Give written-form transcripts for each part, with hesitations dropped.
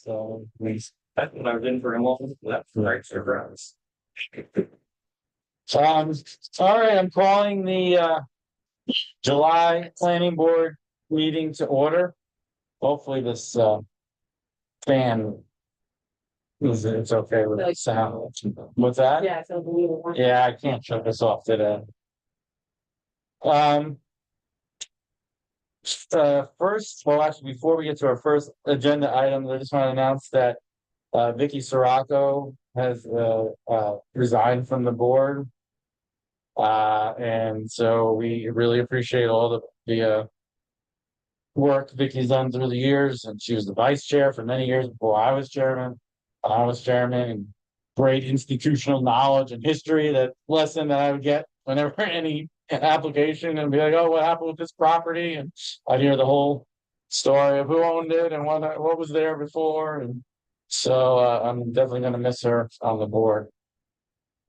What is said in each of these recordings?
So that's what I've been for a moment. That's right, surprise. Sorry, I'm calling the July planning board meeting to order. Hopefully this fan it's okay with the sound. What's that? Yeah, so the Yeah, I can't shut this off today. Um, first, well, actually, before we get to our first agenda item, I just want to announce that Vicky Sirocco has resigned from the board. And so we really appreciate all the work Vicky's done through the years, and she was the vice chair for many years before I was chairman. I was chairman, and great institutional knowledge and history, that lesson that I would get whenever any application, and be like, oh, what happened with this property? And I'd hear the whole story of who owned it and what was there before. And so I'm definitely going to miss her on the board.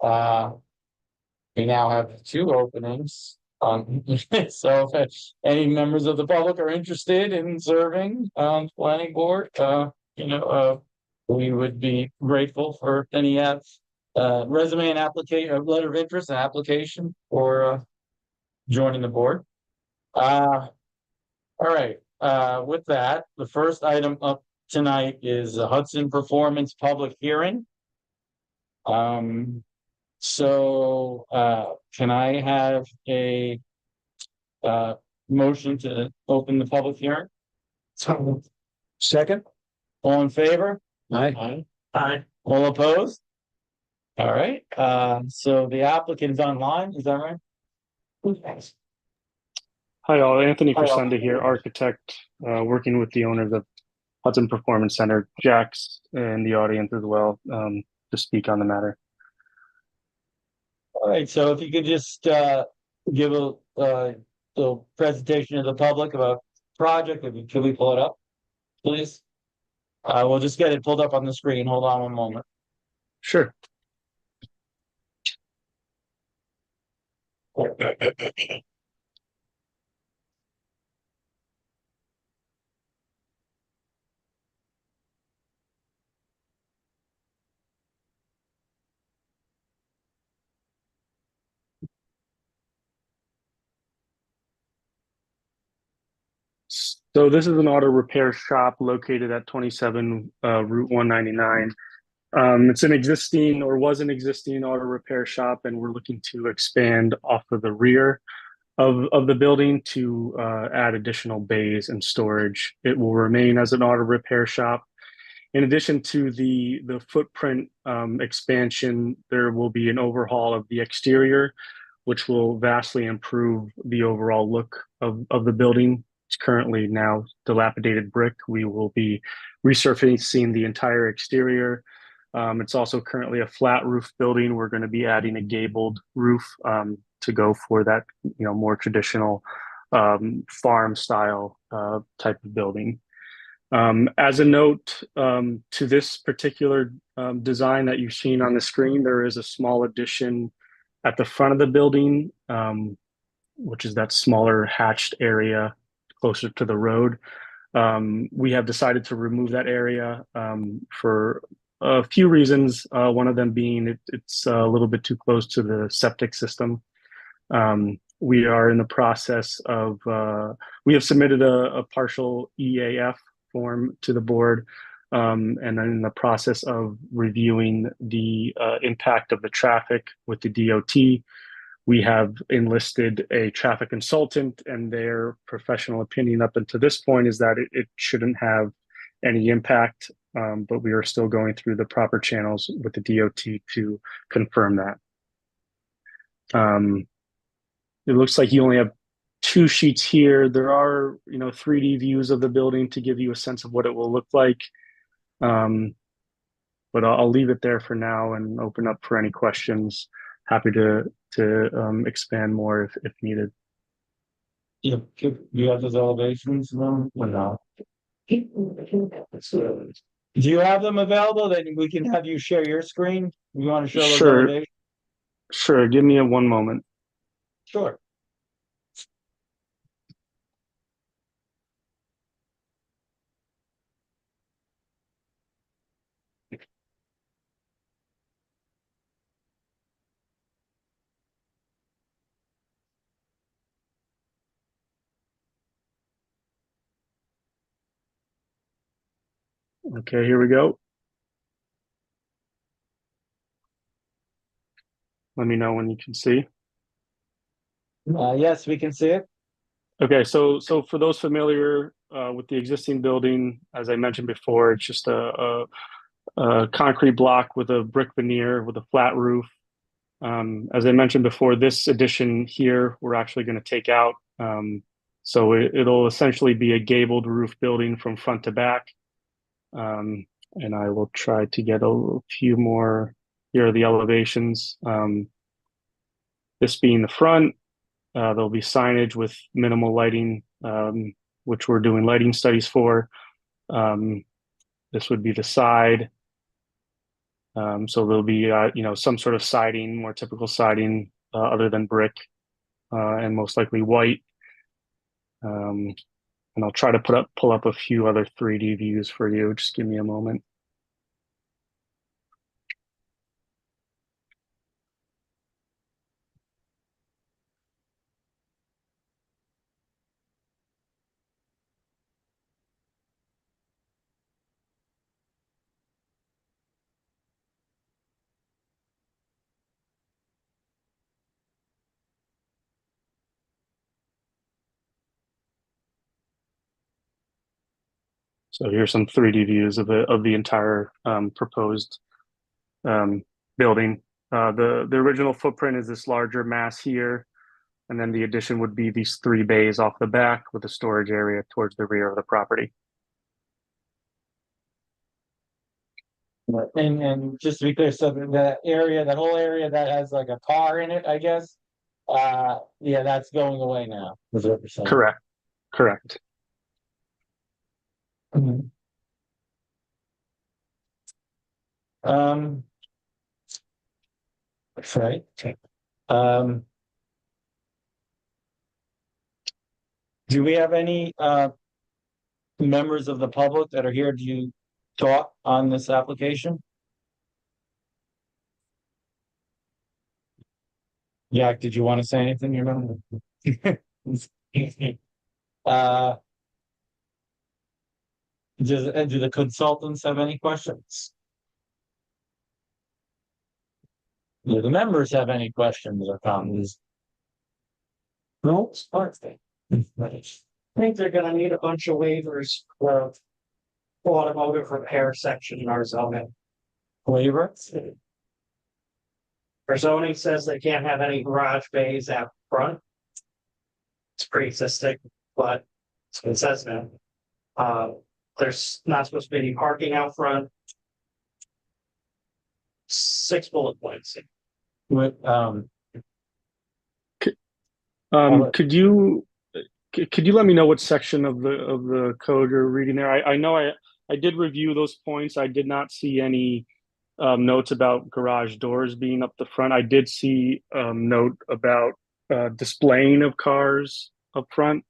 We now have two openings. So if any members of the public are interested in serving on the planning board, we would be grateful for any resume and application, letter of interest and application for joining the board. All right. With that, the first item up tonight is the Hudson Performance public hearing. So can I have a motion to open the public hearing? Second. All in favor? Aye. Aye. All opposed? All right. So the applicant's online, is that right? Thanks. Hi, all. Anthony Crescenda here, architect, working with the owner of the Hudson Performance Center, Jax, in the audience as well, to speak on the matter. All right, so if you could just give a little presentation to the public about the project, can we pull it up, please? We'll just get it pulled up on the screen. Hold on one moment. Sure. So this is an auto repair shop located at 27 Route 199. It's an existing, or was an existing, auto repair shop, and we're looking to expand off of the rear of the building to add additional bays and storage. It will remain as an auto repair shop. In addition to the footprint expansion, there will be an overhaul of the exterior, which will vastly improve the overall look of the building. It's currently now dilapidated brick. We will be resurfacing the entire exterior. It's also currently a flat roof building. We're going to be adding a gabled roof to go for that, more traditional farm style type of building. As a note to this particular design that you've seen on the screen, there is a small addition at the front of the building, which is that smaller hatched area closer to the road. We have decided to remove that area for a few reasons. One of them being it's a little bit too close to the septic system. We are in the process of, we have submitted a partial EAF form to the board, and then in the process of reviewing the impact of the traffic with the DOT. We have enlisted a traffic consultant, and their professional opinion up until this point is that it shouldn't have any impact, but we are still going through the proper channels with the DOT to confirm that. It looks like you only have 2 sheets here. There are, 3D views of the building to give you a sense of what it will look like. But I'll leave it there for now and open up for any questions. Happy to expand more if needed. You have those elevations or not? Do you have them available? Then we can have you share your screen. You want to show those Sure. elevations? Sure. Give me one moment. Sure. Okay, here we go. Let me know when you can see. Yes, we can see it. Okay, so for those familiar with the existing building, as I mentioned before, it's just a concrete block with a brick veneer with a flat roof. As I mentioned before, this addition here we're actually going to take out. So it'll essentially be a gabled roof building from front to back. And I will try to get a few more. Here are the elevations. This being the front, there'll be signage with minimal lighting, which we're doing lighting studies for. This would be the side. So there'll be, some sort of siding, more typical siding, other than brick, and most likely white. And I'll try to pull up a few other 3D views for you. Just give me a moment. So here's some 3D views of the entire proposed building. The original footprint is this larger mass here, and then the addition would be these 3 bays off the back with a storage area towards the rear of the property. And just to be clear, so that whole area that has like a car in it, I guess. Yeah, that's going away now. Is what you're saying. Correct. Correct. Mhm. Um. That's right. Um. Do we have any members of the public that are here to talk on this application? Jack, did you want to say anything? You remember? Uh, do the consultants have any questions? Do the members have any questions or comments? No, I think they're gonna need a bunch of waivers for automotive repair section in our zoning. Waiver? Our zoning says they can't have any garage bays out front. It's pre-existing, but it says now. There's not supposed to be any parking out front. 6 bullet points. With, Could you let me know what section of the code you're reading there? I know I did review those points. I did not see any notes about garage doors being up the front. I did see note about displaying of cars up front,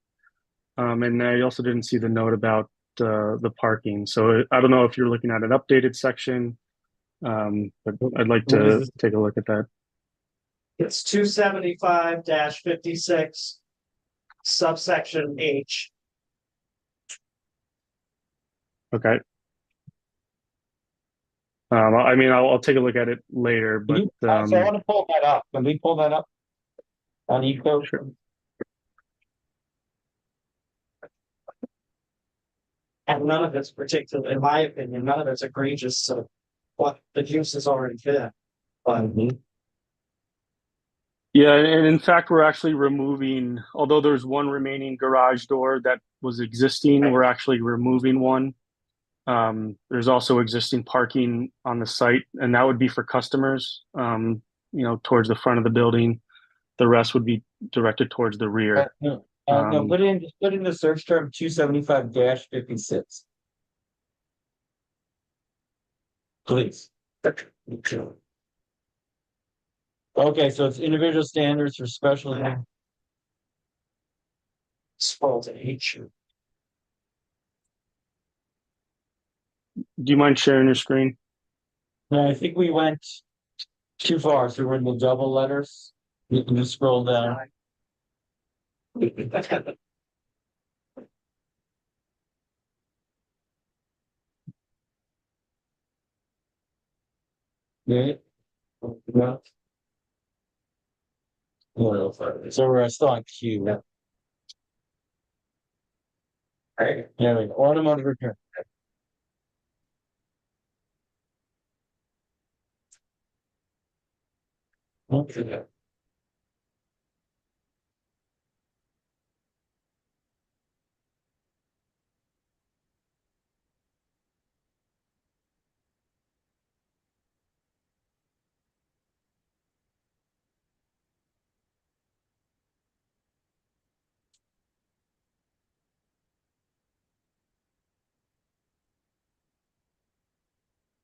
and I also didn't see the note about the parking. So I don't know if you're looking at an updated section, but I'd like to take a look at that. It's 275-56, subsection H. Okay. I mean, I'll take a look at it later, but So I want to pull that up. Can we pull that up on eCode? Sure. And none of it's particular, in my opinion, none of it's egregious. So what the use is already there. But Yeah, and in fact, we're actually removing, although there's one remaining garage door that was existing, we're actually removing one. There's also existing parking on the site, and that would be for customers, towards the front of the building. The rest would be directed towards the rear. no, put in the search term 275-56. Please. Okay, so it's individual standards for special. Scroll to H. Do you mind sharing your screen? No, I think we went too far, so we're in the double letters. You can just scroll down. Yeah. Yeah. So we're still on Q. Yeah. Hey, there we go. Automotive repair. Okay.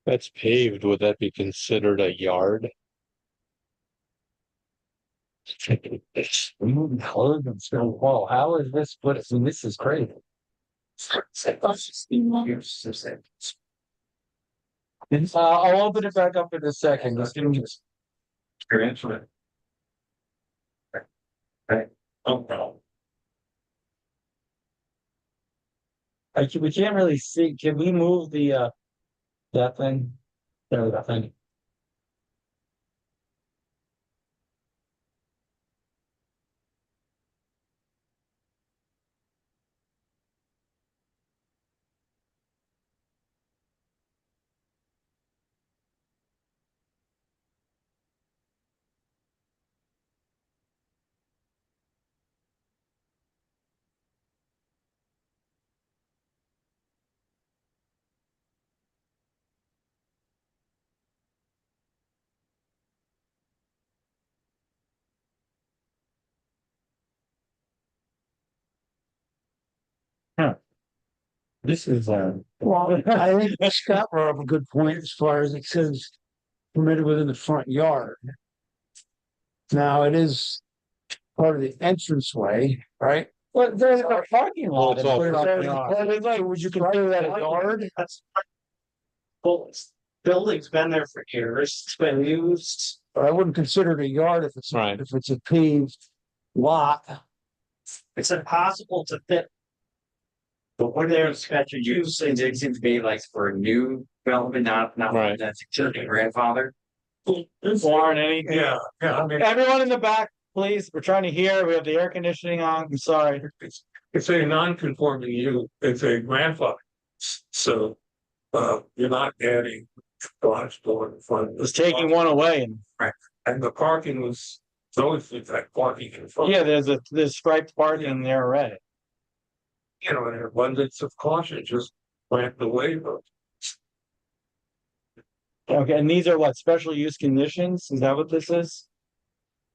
That's paved. Would that be considered a yard? Remove colors and so, whoa, how is this, what is, and this is crazy. I'll open it back up in a second, let's do this. Experience with it. Right. Oh, no. We can't really see, can we move the, that thing? There, that thing. This is, Well, I think Scott brought up a good point as far as it says permitted within the front yard. Now it is part of the entranceway, right? well, there's a parking Well, lot. it's all Put it on parking the lot. yard. It's like, would you consider that a yard? That's. Well, building's been there for years, it's been used. But I wouldn't consider it a yard if it's, Right. if it's a paved lot. It's impossible to fit. But when there's special use, It seems to be like for a new development, not one Right. that's existing grandfather. Warren, anything? Yeah, I mean, Everyone in the back, please, we're trying to hear, we have the air conditioning on, I'm sorry. it's a non-conforming use, it's a grandfather. So, you're not adding garage door in front. It's taking one away and, And the parking was, it's always in fact parking in front. yeah, there's striped parking there already. You know, an abundance of caution, just grant the waiver. Okay, and these are what, special use conditions? Is that what this is?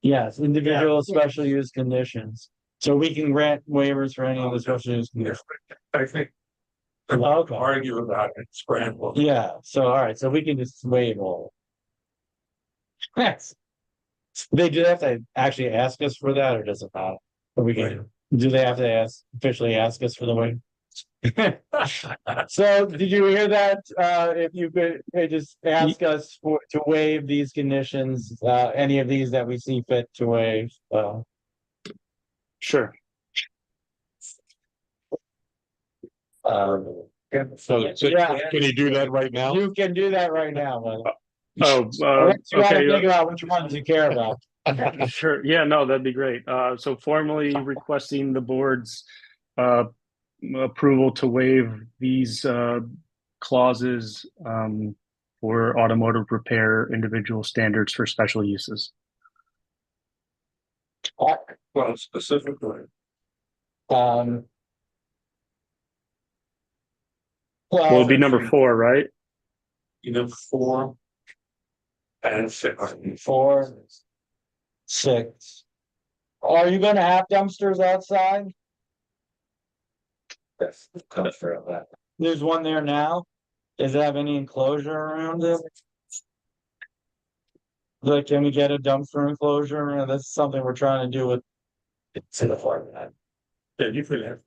Yes, individual special use conditions. So we can grant waivers for any of the special use conditions. I think. I'm not to argue about it, it's grandfather. Yeah, so all right, so we can just waive all. Yes. They do have to actually ask us for that, or does it matter? Or we can, do they have to officially ask us for the waiver? So did you hear that? If you could just ask us to waive these conditions, any of these that we see fit to waive, Sure. So Yeah. can you do that right now? you can do that right now, but Oh, you gotta okay. figure out which ones you care about. Sure. Yeah, no, that'd be great. So formally requesting the board's approval to waive these clauses for automotive repair individual standards for special uses. Well, specifically, Um. Well, it'd be number 4, right? either 4 and 6. 4, 6. Are you gonna have dumpsters outside? That's kind for that. There's one there now. Does it have any enclosure around it? Like, can we get a dumpster enclosure? That's something we're trying to do with, It's in the farm that. Yeah, you could have.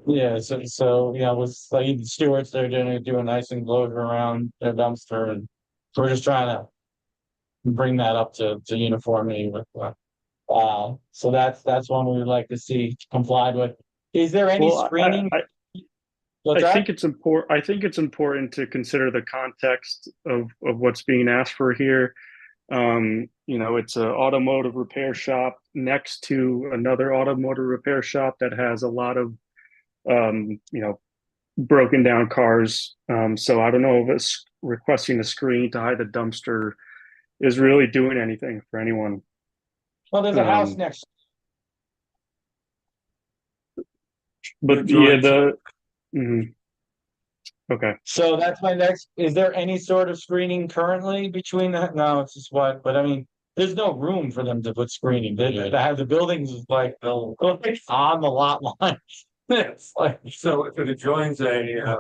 yeah, so, you know, with like Stewart's, they're gonna do a nice enclosure around their dumpster and we're just trying to bring that up to uniformity with, so that's one we would like to see complied with. Is there any Well, screening? What's I that? think it's important. I think it's important to consider the context of what's being asked for here. You know, it's an automotive repair shop next to another automotive repair shop that has a lot of, you know, broken down cars. So I don't know if it's requesting a screen to hide the dumpster is really doing anything for anyone. Well, there's a house Um, next. But The yeah, joints. mhm. Okay. So that's my next, is there any sort of screening currently between the, no, it's just what, but I mean, there's no room for them to put screening. They have the buildings is like, on the lot line. It's like, So if it adjoins a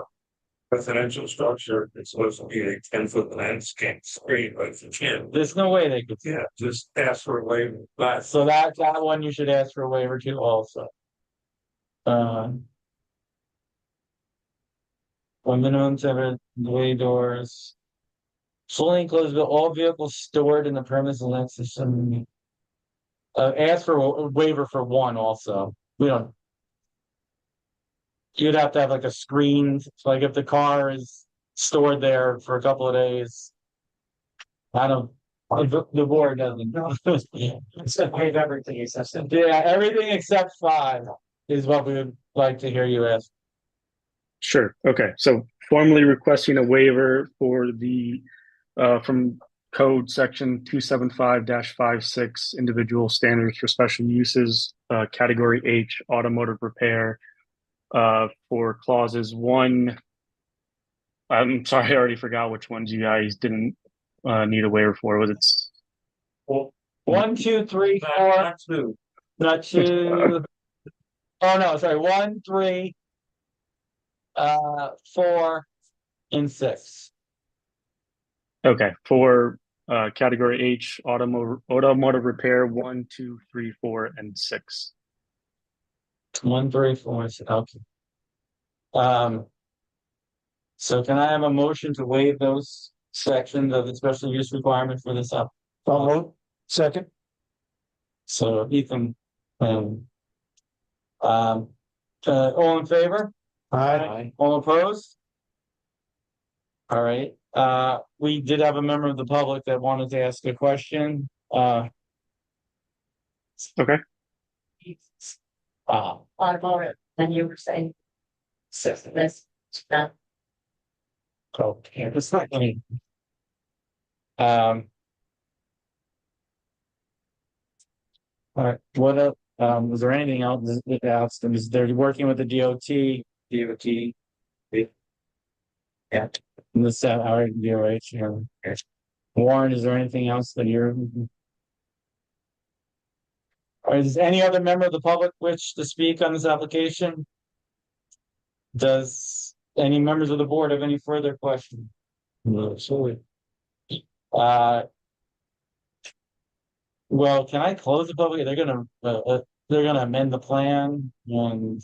residential structure, it's supposed to be a 10-foot landscape screen, but if you can't, there's no way they could. yeah, just ask for a waiver. But So that one you should ask for a waiver to also. One minimum seven way doors. Fully enclosed, but all vehicles stored in the premise and system. Ask for a waiver for one also. We don't. You'd have to have like a screen, like if the car is stored there for a couple of days. I don't, the board doesn't. Except waive everything except. Yeah, everything except 5 is what we would like to hear you ask. Sure. Okay. So formally requesting a waiver for the from code section 275-56 individual standards for special uses, category H, automotive repair, for clauses 1. I'm sorry, I already forgot which ones you guys didn't need a waiver for. Was it 1, 2, 3, 4, not two. not 2. Oh no, sorry, 1, 3, 4, and 6. okay for category H, automotive repair 1, 2, 3, 4, and 6. 1, 3, 4, 6. Okay. So can I have a motion to waive those sections of the special use requirement for this up? Second, So Ethan, um, all in favor? aye, All opposed? All right, we did have a member of the public that wanted to ask a question, Okay. Automotive, then you were saying. This, that, okay, it's not any. All right, what up, is there anything else else, is they're working with the DOT? Yeah. In the set, our DOH, Warren, is there anything else that you're? Or is any other member of the public wish to speak on this application? Does any members of the board have any further questions? No, sorry. Well, can I close the public? They're gonna amend the plan and.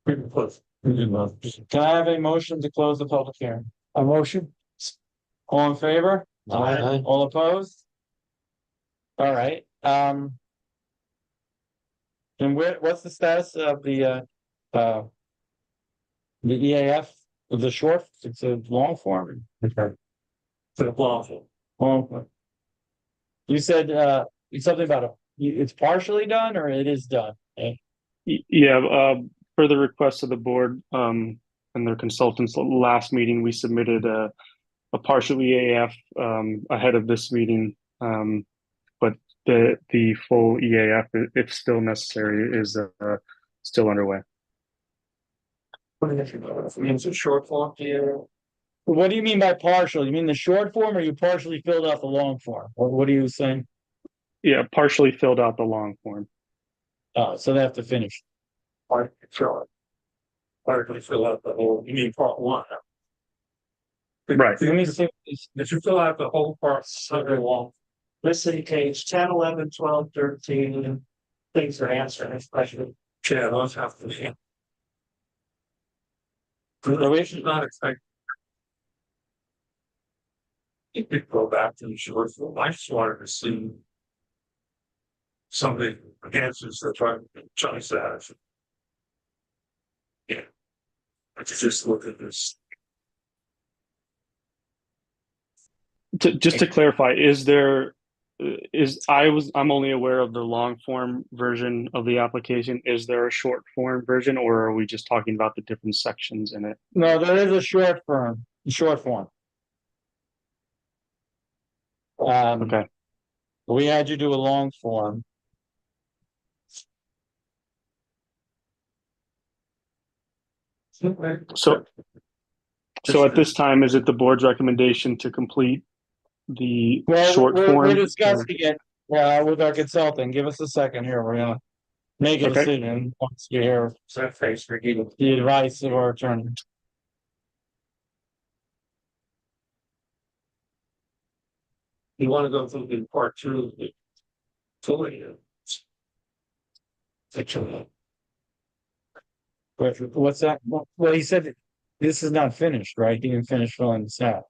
Can I have a motion to close the public hearing? a motion, All in favor? Aye. All opposed? All right, and what's the status of the EAF, the short, it's a long form? For the lawful. Long form. You said, something about it's partially done or it is done? Yeah, per the request of the board and their consultants, last meeting we submitted a partial EAF ahead of this meeting, but the full EAF, if still necessary, is still underway. Means a short form here. What do you mean by partial? You mean the short form or you partially filled out the long form? What are you saying? Yeah, partially filled out the long form. Oh, so they have to finish. Short. Partly fill out the whole, you mean part 1. Right. Let me see. Did you fill out the whole part under long? Listen, page 10, 11, 12, 13, things are answering this question. Yeah, those have to be. we should not expect. You could go back to the short form. I just wanted to see. Somebody answers the choice that. Yeah. Let's just look at this. Just to clarify, I'm only aware of the long form version of the application. Is there a short form version, or are we just talking about the different sections in it? No, there is a short form. Okay. We had you do a long form. So at this time, is it the board's recommendation to complete the Well, short we're form? discussing it, with our consultant. Give us a second here. We're gonna make a Okay. decision once we hear So face for you. the advice of our attorney. You wanna go through the part two of the. Fully. Section. What's that? Well, he said this is not finished, right? He didn't finish filling this out.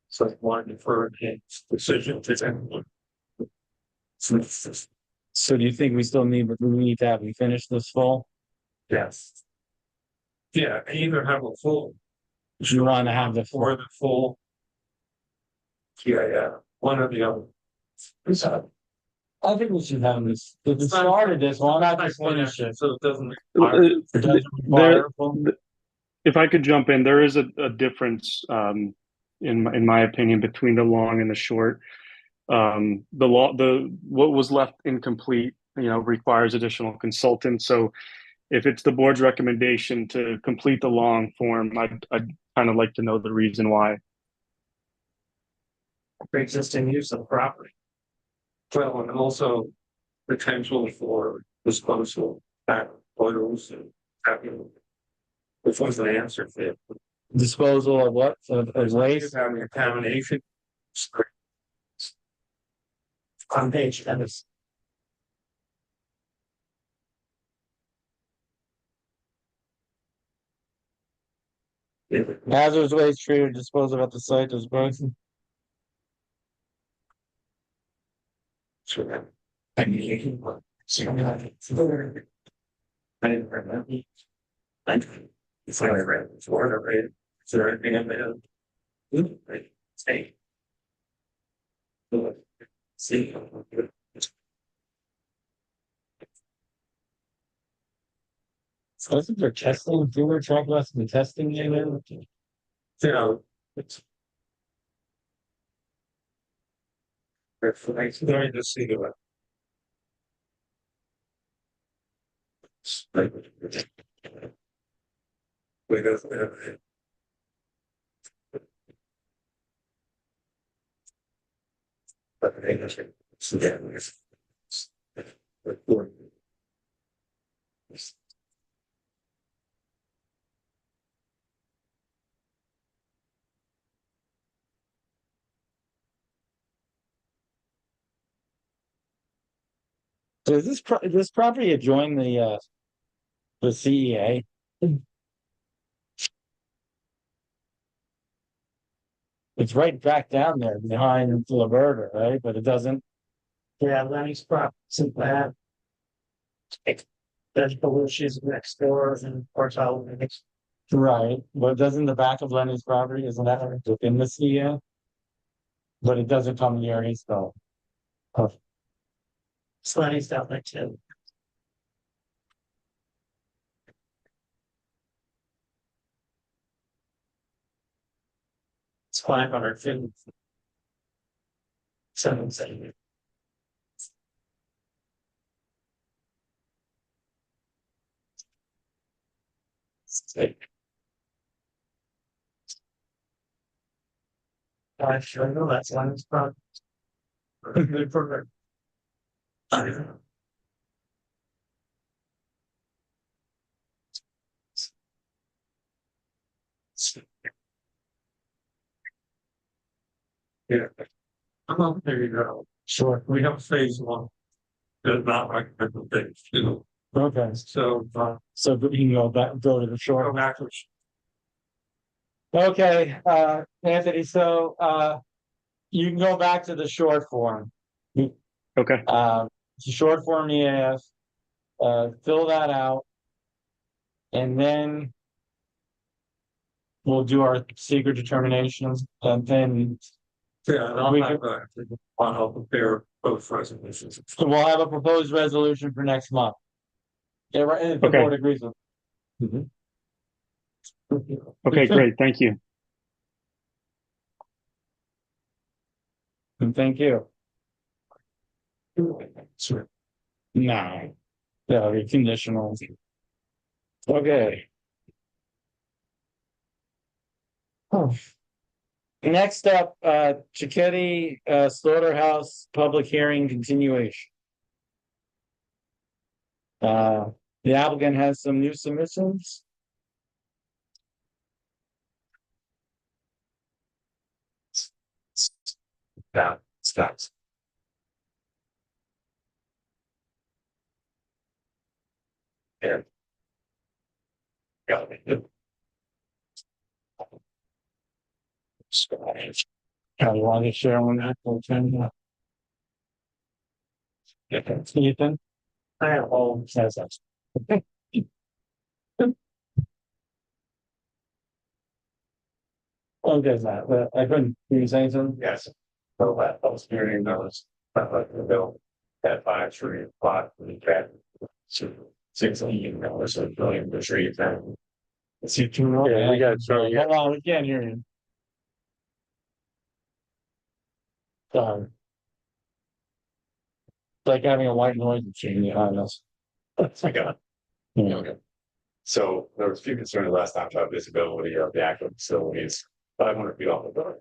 So I wanted for a decision to anyone. So do you think we need to have him finish this fall? Yes. Yeah, either have a full. Do you want to have the full? Or the full. Yeah, one or the other. I think we should have this. If we started this, why not just finish it? So it doesn't. It doesn't require a full- If I could jump in, there is a difference, in my opinion, between the long and the short. What was left incomplete, requires additional consultants. So if it's the board's recommendation to complete the long form, I'd kind of like to know the reason why. Pre-existing use of property. Well, and also potential for disposal, back oils and having. Which was the answer for it. disposal of what? Of waste? Having contamination. On page, that is. Hazardous waste treated, disposal at the site is broken. Sure. I didn't remember. It's like I read, it's what I read. Is there anything in there? Stay. See. Wasn't there testing? We were talking about some testing in there. You know, it's. It's very to see the. We go. But they just. So is this property adjoin the CEA? It's right back down there behind Liberta, right? But it doesn't. Yeah, Lenny's property, so bad. Vegetable issues next door and Portal next. Right, but doesn't the back of Lenny's property, isn't that within the CEA? But it doesn't come near East though. Lenny's down there too. It's 500 feet. 770. I sure know that's Lenny's property. Good for her. I don't know. Yeah. There you go. Sure. We have phase one. Does not like phase two. Okay, So, so you can go to the go shore. backwards. Okay, Anthony, so you can go back to the short form. Okay. It's a short form EAF. Fill that out. And then we'll do our secret determinations and then Yeah, and I'll We have, I'll prepare both resolutions. so we'll have a proposed resolution for next month. Yeah, right, if the Okay. board agrees with. Okay, great. Thank you. And thank you. Sure. No. Yeah, the conditional. Okay. Oh. Next up, Chiquetti Slaughterhouse Public Hearing Continuation. The applicant has some new submissions. That stops. There. Got it. I want to share one that will turn. Ethan. I have all says that. Okay, that, but I couldn't, can you say something? Yes. So that I was hearing those, like the bill, that 5 tree plot, we had. 16 dollars a billion for trees and. See, two. Yeah, we got, so, yeah, Hold on, we can't hear you. Sorry. It's like having a white noise machine behind us. I got it. Yeah. Okay. So there was a few concerns last time about visibility of the actual facilities, 500 feet off the building.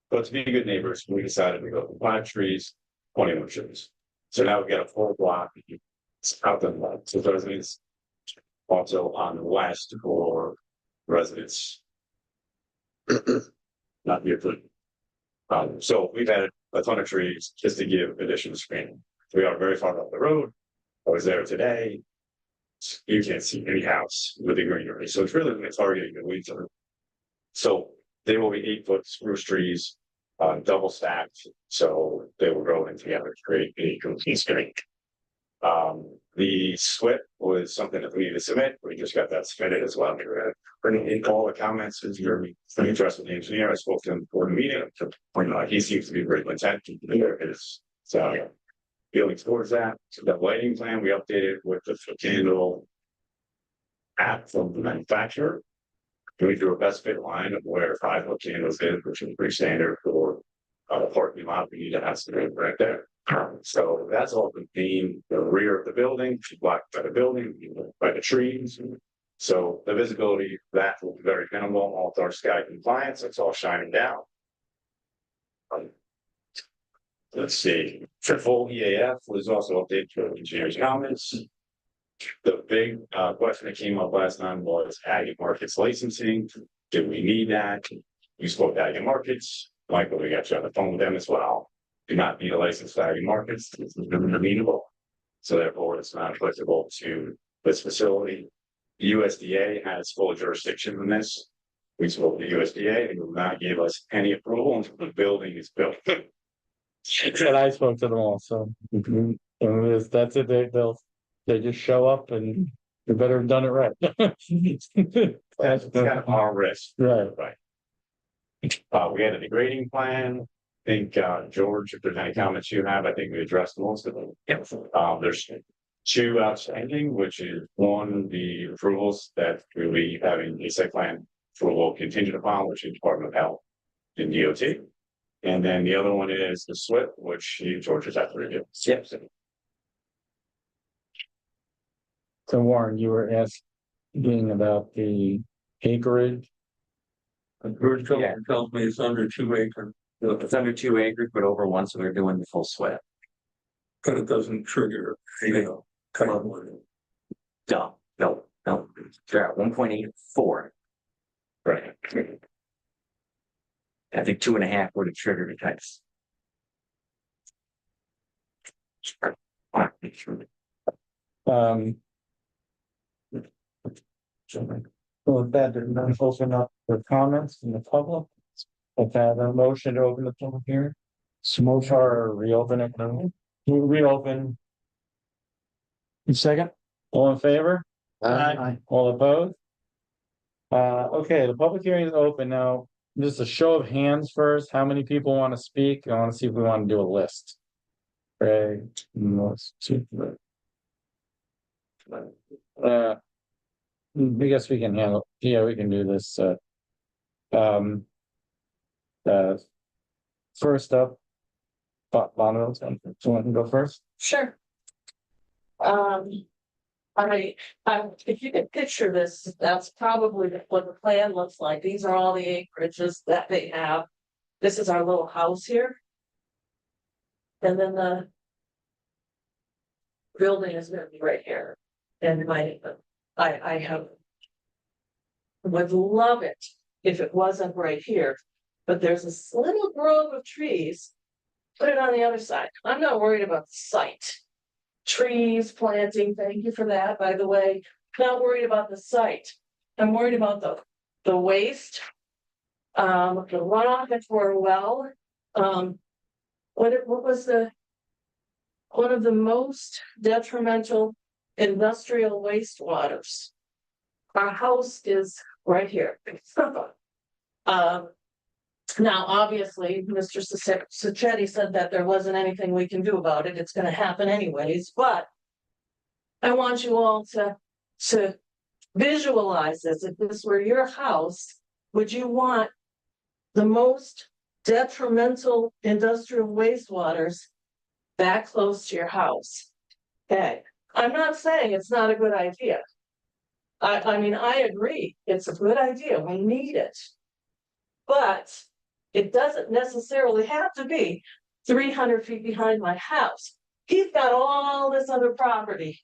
But to be good neighbors, we decided to go from 5 trees, 21 trees. So now we got a full block. It's out the lot, so residents. Also on the west for residents. Not here for. So we've added a ton of trees just to give additional screening. We are very far up the road. I was there today. You can't see any house with the greenery, so it's really targeting the weeds. So they will be 8-foot spruce trees, double stacked, so they will grow in together to create a complete screen. The SWIP was something that we need to submit. We just got that submitted as well. We're bringing in all the comments as you're interested in the engineer. I spoke to him before the meeting to point out he seems to be very content to do his feelings towards that. So that lighting plan we updated with the candle app from the manufacturer. We drew a best fit line of where 5-foot candles is, which is pretty standard for a parking lot. We need to have some right there. So that's all contained the rear of the building, blocked by the building, by the trees. So the visibility that will be very minimal, all dark sky compliance, it's all shining down. Let's see, for full EAF was also updated to engineers' comments. The big question that came up last time was ag markets licensing. Do we need that? We spoke to ag markets. Michael, we got you on the phone with them as well. Do not need a license for ag markets. It's amenable. So therefore, it's not applicable to this facility. USDA has full jurisdiction in this. We spoke to USDA and will not give us any approval until the building is built. And I spoke to them also. And that's it, they just show up and you better have done it right. That's kind of our risk. Right. We had a degrading plan. I think, George, if there's any comments you have, I think we addressed most of them. Yep. There's 2 outstanding, which is 1, the approvals that we'll be having a site plan approval contingent upon, which is Department of Health and DOT. And then the other one is the SWIP, which George has had to review. Yep. So Warren, you were asking about the acreage. George tells me it's under 2 acres, It's under 2 acres, but over 1, so we're doing the full SWIP. but it doesn't trigger, come on with it. No, they're at 1.84. Right. I think 2.5 would have triggered it types. So with that, then let's open up for comments from the public. If I have a motion to open the public hearing. Motion or reopen it. Reopen. Second, all in favor? Aye. All opposed? Okay, the public hearing is open now. Just a show of hands first. How many people want to speak? I want to see if we want to do a list. Craig, I guess we can handle, yeah, we can do this, um. First up. Bono, do you want to go first? Sure. All right, if you can picture this, that's probably what the plan looks like. These are all the acreages that they have. This is our little house here. And then the building is gonna be right here. And I have. Would love it if it wasn't right here, but there's this little grove of trees. Put it on the other side. I'm not worried about the site. Trees, planting, thank you for that, by the way. Not worried about the site. I'm worried about the waste. The runoff into our well. What was one of the most detrimental industrial wastewaters? Our house is right here. Now, obviously, Mr. Sacchetti said that there wasn't anything we can do about it. It's gonna happen anyways, but I want you all to visualize this. If this were your house, would you want the most detrimental industrial wastewaters that close to your house? Okay, I'm not saying it's not a good idea. I mean, I agree, it's a good idea, we need it. But it doesn't necessarily have to be 300 feet behind my house. He's got all this other property.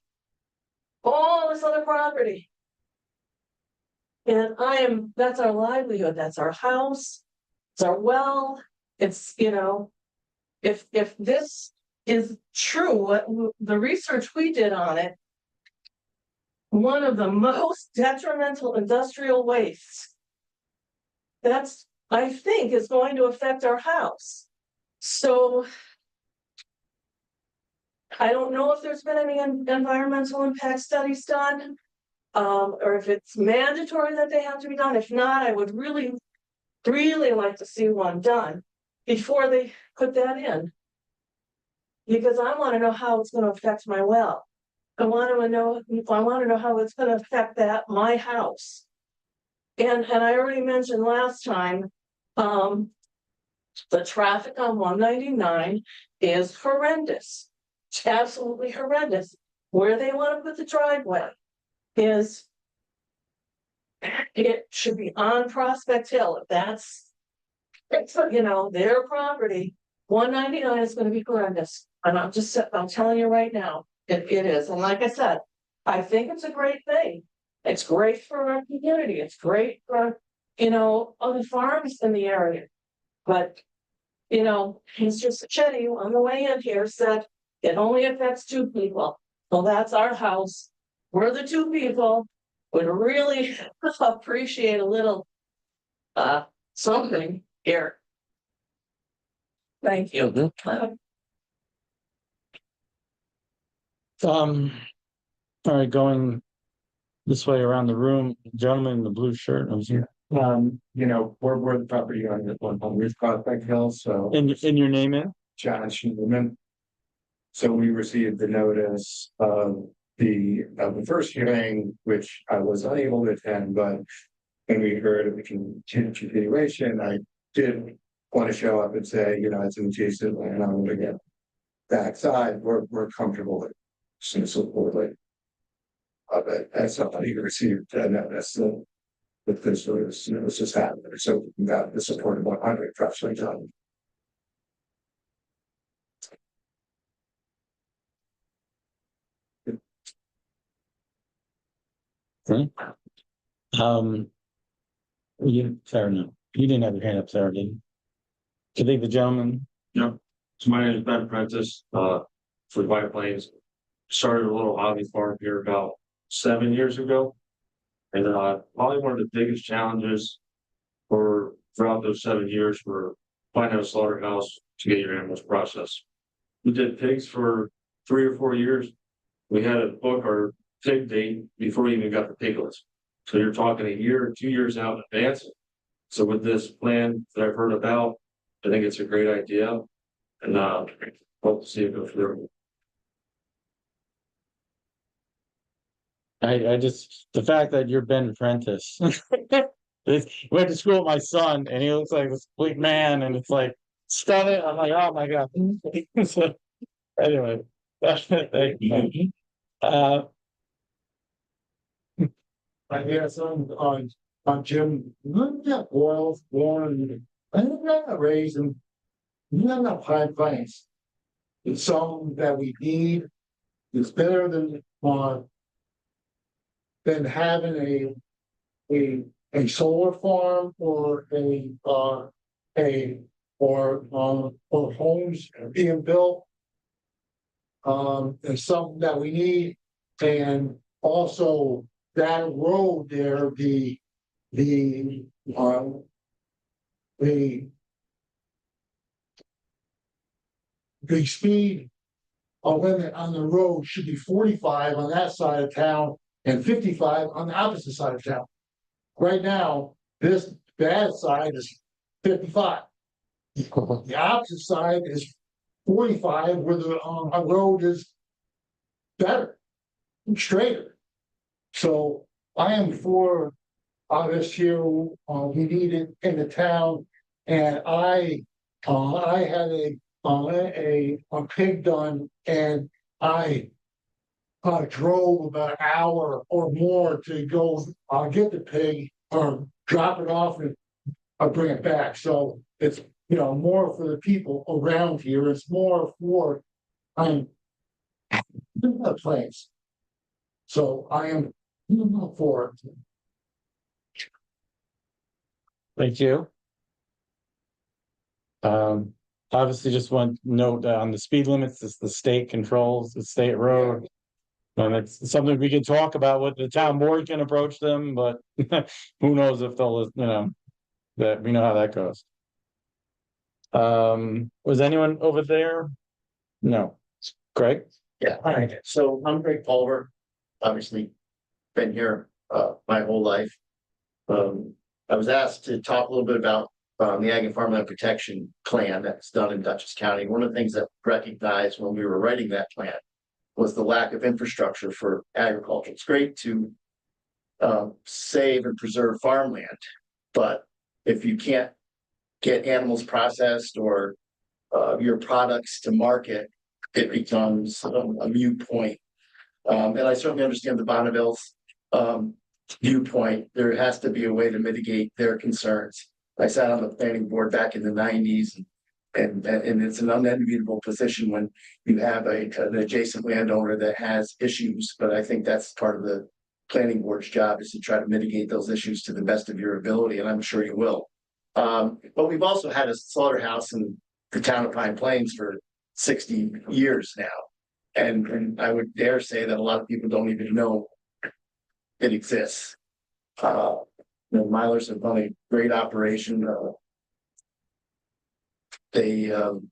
All this other property. And that's our livelihood, that's our house, it's our well, it's, if this is true, what the research we did on it, one of the most detrimental industrial wastes, that's, I think, is going to affect our house. So I don't know if there's been any environmental impact studies done, or if it's mandatory that they have to be done. If not, I would really, really like to see one done before they put that in. Because I want to know how it's going to affect my well. I want to know how it's going to affect my house. And I already mentioned last time, the traffic on 199 is horrendous. It's absolutely horrendous. Where they want to put the driveway it should be on Prospect Hill. If that's their property, 199 is going to be horrendous. And I'm telling you right now, it is. And like I said, I think it's a great thing. It's great for our community. It's great for, other farms in the area. But, Mr. Sacchetti on the way in here said it only affects 2 people. Well, that's our house. We're the 2 people. Would really appreciate a little something here. Thank you. All right, going this way around the room, gentleman in the blue shirt. We're the property owner on Ridge Prospect Hill, so. And your name is? John Schumann. So we received the notice of the first hearing, which I was unable to attend, but when we heard of the continuation, I did want to show up and say, it's an adjacent land, I'm gonna get backside, we're comfortable with support of it. As somebody who received a notice that this was just happening, so we got the support of 100 freshly done. Fair enough. You didn't have your hand up, Sarah, did you? I think the gentleman. Yeah, so my name is Ben Prentice, for White Plains. Started a little hobby farm here about 7 years ago. And probably one of the biggest challenges throughout those 7 years were finding a slaughterhouse to get your animals processed. We did pigs for 3 or 4 years. We had to book our pig date before we even got the piglets. So you're talking a year, 2 years out in advance. So with this plan that I've heard about, I think it's a great idea. And hope to see it go through. I just, the fact that you're Ben Prentice. Went to school with my son and he looks like this complete man and it's like stunning. I'm like, oh my God. So anyway, thank you. I guess on Jim, look at oils, born, I think that raising. Not enough high plains. It's something that we need. It's better than having a solar farm or or homes being built. It's something that we need, and also that road there, the speed limit on the road should be 45 on that side of town and 55 on the opposite side of town. Right now, this bad side is 55. The opposite side is 45, where the road is better, straighter. So I am for this here. We need it in the town, and I had a pig done, and I drove about an hour or more to go get the pig or drop it off and bring it back. So it's more for the people around here. It's more for the place. So I am for it. Thank you. Obviously just want to note that on the speed limits, it's the state controls, the state road. And it's something we can talk about with the town board can approach them, but who knows if they'll, that we know how that goes. Was anyone over there? No. Greg? Yeah, hi. So I'm Greg Pulver, obviously been here my whole life. I was asked to talk a little bit about the Ag and Farmland Protection Plan that's done in Dutchess County. One of the things that we recognized when we were writing that plan was the lack of infrastructure for agriculture. It's great to save and preserve farmland, but if you can't get animals processed or your products to market, it becomes a moot point. And I certainly understand the Bonneville's viewpoint. There has to be a way to mitigate their concerns. I sat on the planning board back in the 90s, and it's an unenviable position when you have an adjacent landowner that has issues. But I think that's part of the planning board's job, is to try to mitigate those issues to the best of your ability, and I'm sure you will. But we've also had a slaughterhouse in the town of Pine Plains for 60 years now. And I would dare say that a lot of people don't even know it exists. The Milers have done a great operation. They haven't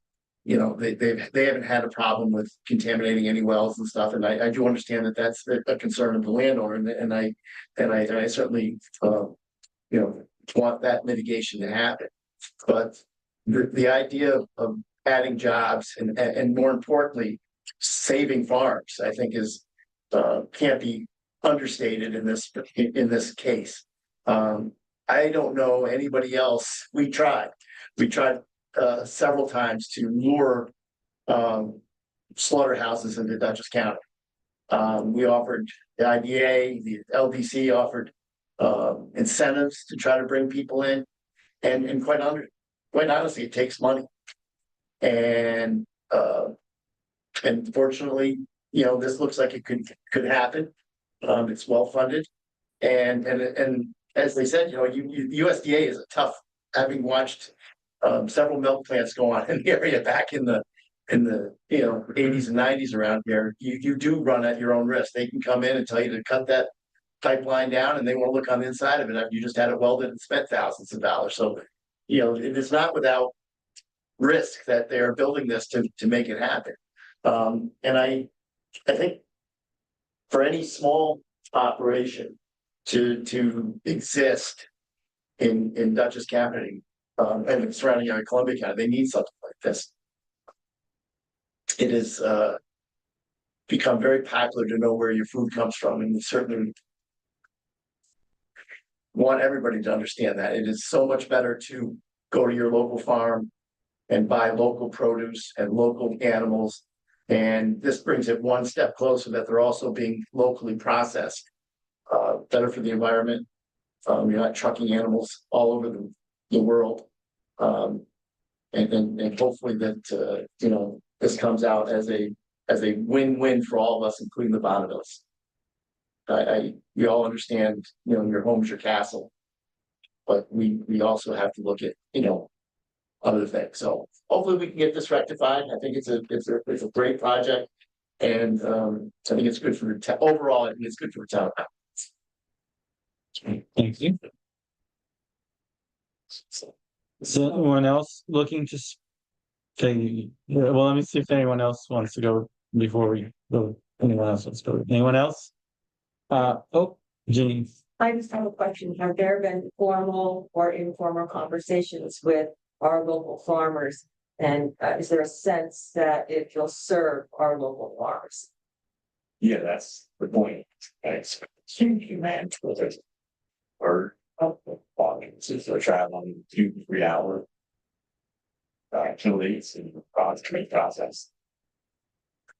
had a problem with contaminating any wells and stuff. And I do understand that that's a concern of the landowner, and I certainly want that mitigation to happen. But the idea of adding jobs and more importantly, saving farms, I think is can't be understated in this case. I don't know anybody else. We tried several times to lure slaughterhouses into Dutchess County. We offered the IDA, the LDC offered incentives to try to bring people in, and quite honestly, it takes money. And fortunately, this looks like it could happen. It's well funded, and as they said, USDA is a tough. Having watched several milk plants go on in the area back in the 80s and 90s around here, you do run at your own risk. They can come in and tell you to cut that pipeline down, and they won't look on the inside of it. You just had it welded and spent thousands of dollars. So, it is not without risk that they are building this to make it happen. And I think for any small operation to exist in Dutchess County, and the surrounding area, Columbia County. They need something like this. It has become very popular to know where your food comes from, and we certainly want everybody to understand that. It is so much better to go to your local farm and buy local produce and local animals. And this brings it one step closer that they're also being locally processed. Better for the environment. You're not trucking animals all over the world. And hopefully that, you know, this comes out as a win-win for all of us, including the Bonneville's. We all understand, you know, your home's your castle. But we also have to look at, you know, other things. So hopefully we can get this rectified. I think it's a great project. And I think it's good for the town. Overall, I think it's good for the town. Thank you. Is anyone else looking to say, well, let me see if anyone else wants to go before we go. Anyone else wants to go? Anyone else? Oh, Jean. I just have a question. Have there been formal or informal conversations with our local farmers? And is there a sense that it will serve our local farmers? Yeah, that's the point. It's human with it. Or since they're traveling 2-3 hours. Penalties and process.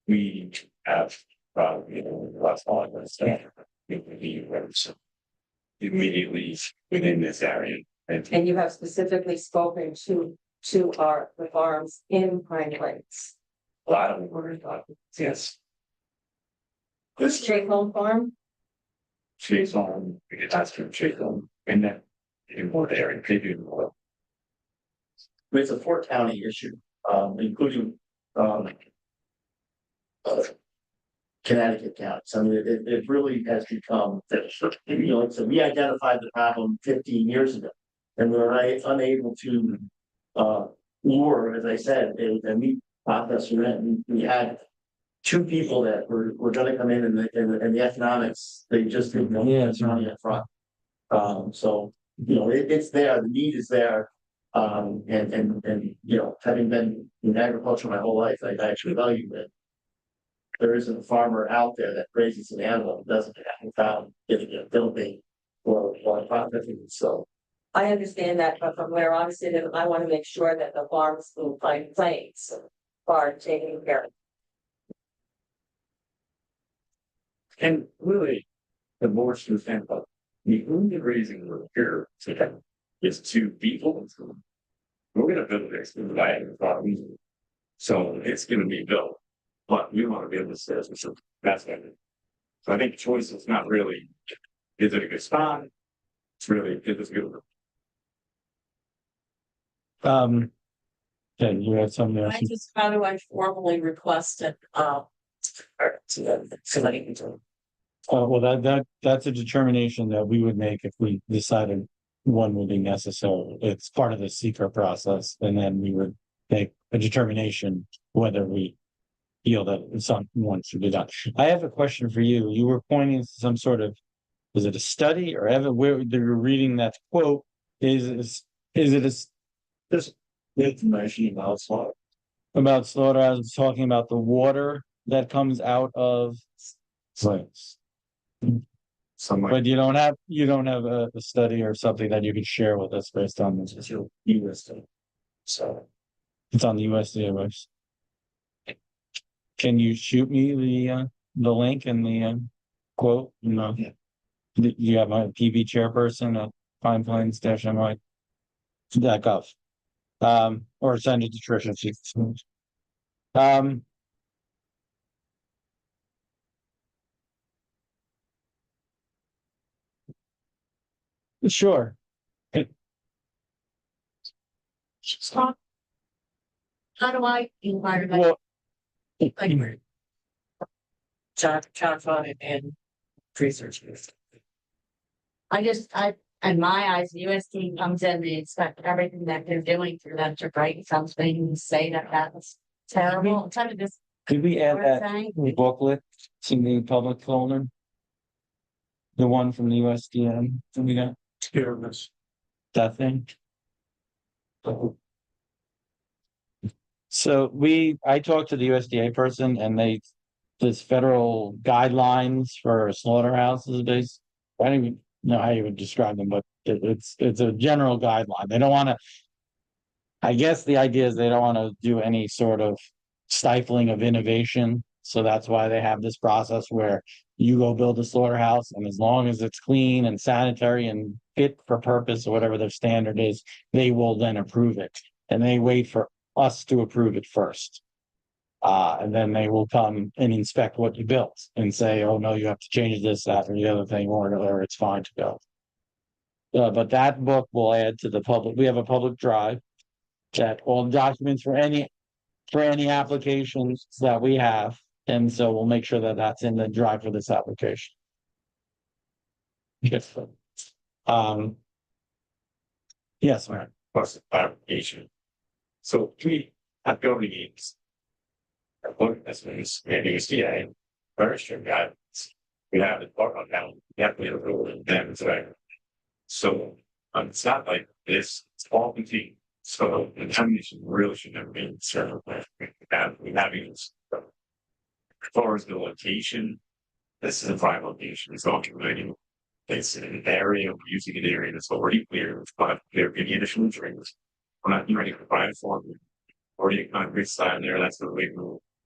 We have you know, less on the staff. Immediately within this area. And you have specifically spoken to the farms in Pine Lakes. A lot of them were yes. This Straight Home Farm? Chase on, we get asked to chase on, and then in more there and preview more. It's a Fort County issue, including Connecticut County. So I mean, it really has become, you know, so we identified the problem 15 years ago. And we were unable to lure, as I said, a meat processor in. We had 2 people that were gonna come in and the economics, they just didn't know the money up front. So, you know, it's there, the need is there. And you know, having been in agriculture my whole life, I actually value that there isn't a farmer out there that raises an animal and doesn't have found getting a building or processing. So I understand that, but from where I'm sitting, I want to make sure that the farms in Pine Plains are taken care of. And really, the more to understand about the only reason we're here today is to be full. We're gonna build this in the land of reason. So it's gonna be built, but we want to be able to say so that's what I mean. So I think the choice is not really, is it a good spot? It's really, is it good? Yeah, you had something else. How do I formally request it, Well, that's a determination that we would make if we decided one would be necessary. It's part of the secret process, and then we would make a determination whether we feel that someone should be done. I have a question for you. You were pointing to some sort of, was it a study or where you were reading that quote? Is it This information about slaughterhouses talking about the water that comes out of plants? But you don't have a study or something that you could share with us based on this. USDA. So It's on the USDA website. Can you shoot me the link and the quote? You know, you have my PB chairperson at Pine Plains -NY.gov. Or send it to Tricia. Sure. Stop. How do I inquire that? Well, John Fine and research. In my eyes, USD comes in, they expect everything that they're doing for them to write something and say that that's terrible. I'm trying to just. Could we add What that I'm saying? booklet to the public folder? The one from the USDA, that we got, Here it is. that thing? So I talked to the USDA person and this federal guidelines for slaughterhouses based. I don't even know how you would describe them, but it's a general guideline. They don't wanna. I guess the idea is they don't wanna do any sort of stifling of innovation. So that's why they have this process where you go build a slaughterhouse and as long as it's clean and sanitary and fit for purpose or whatever their standard is, they will then approve it. And they wait for us to approve it first. And then they will come and inspect what you built and say, oh, no, you have to change this, that, or the other thing, or it's fine to go. But that book will add to the public. We have a public drive that all documents for any applications that we have. And so we'll make sure that that's in the drive for this application. Yes. Yes, ma'am. Plus clarification. So we have governing games. That's when it's USDA, very strict guidance. We have the part on down, we have to be able to demonstrate. So it's not like this, it's all contained. So the determination really should never be concerned with. We have these. As far as the location, this is a prime location, it's all community. It's an area, we're using an area that's already clear, but there can be additional drinks. We're not ready to provide for them. Already a concrete sign there, that's the way we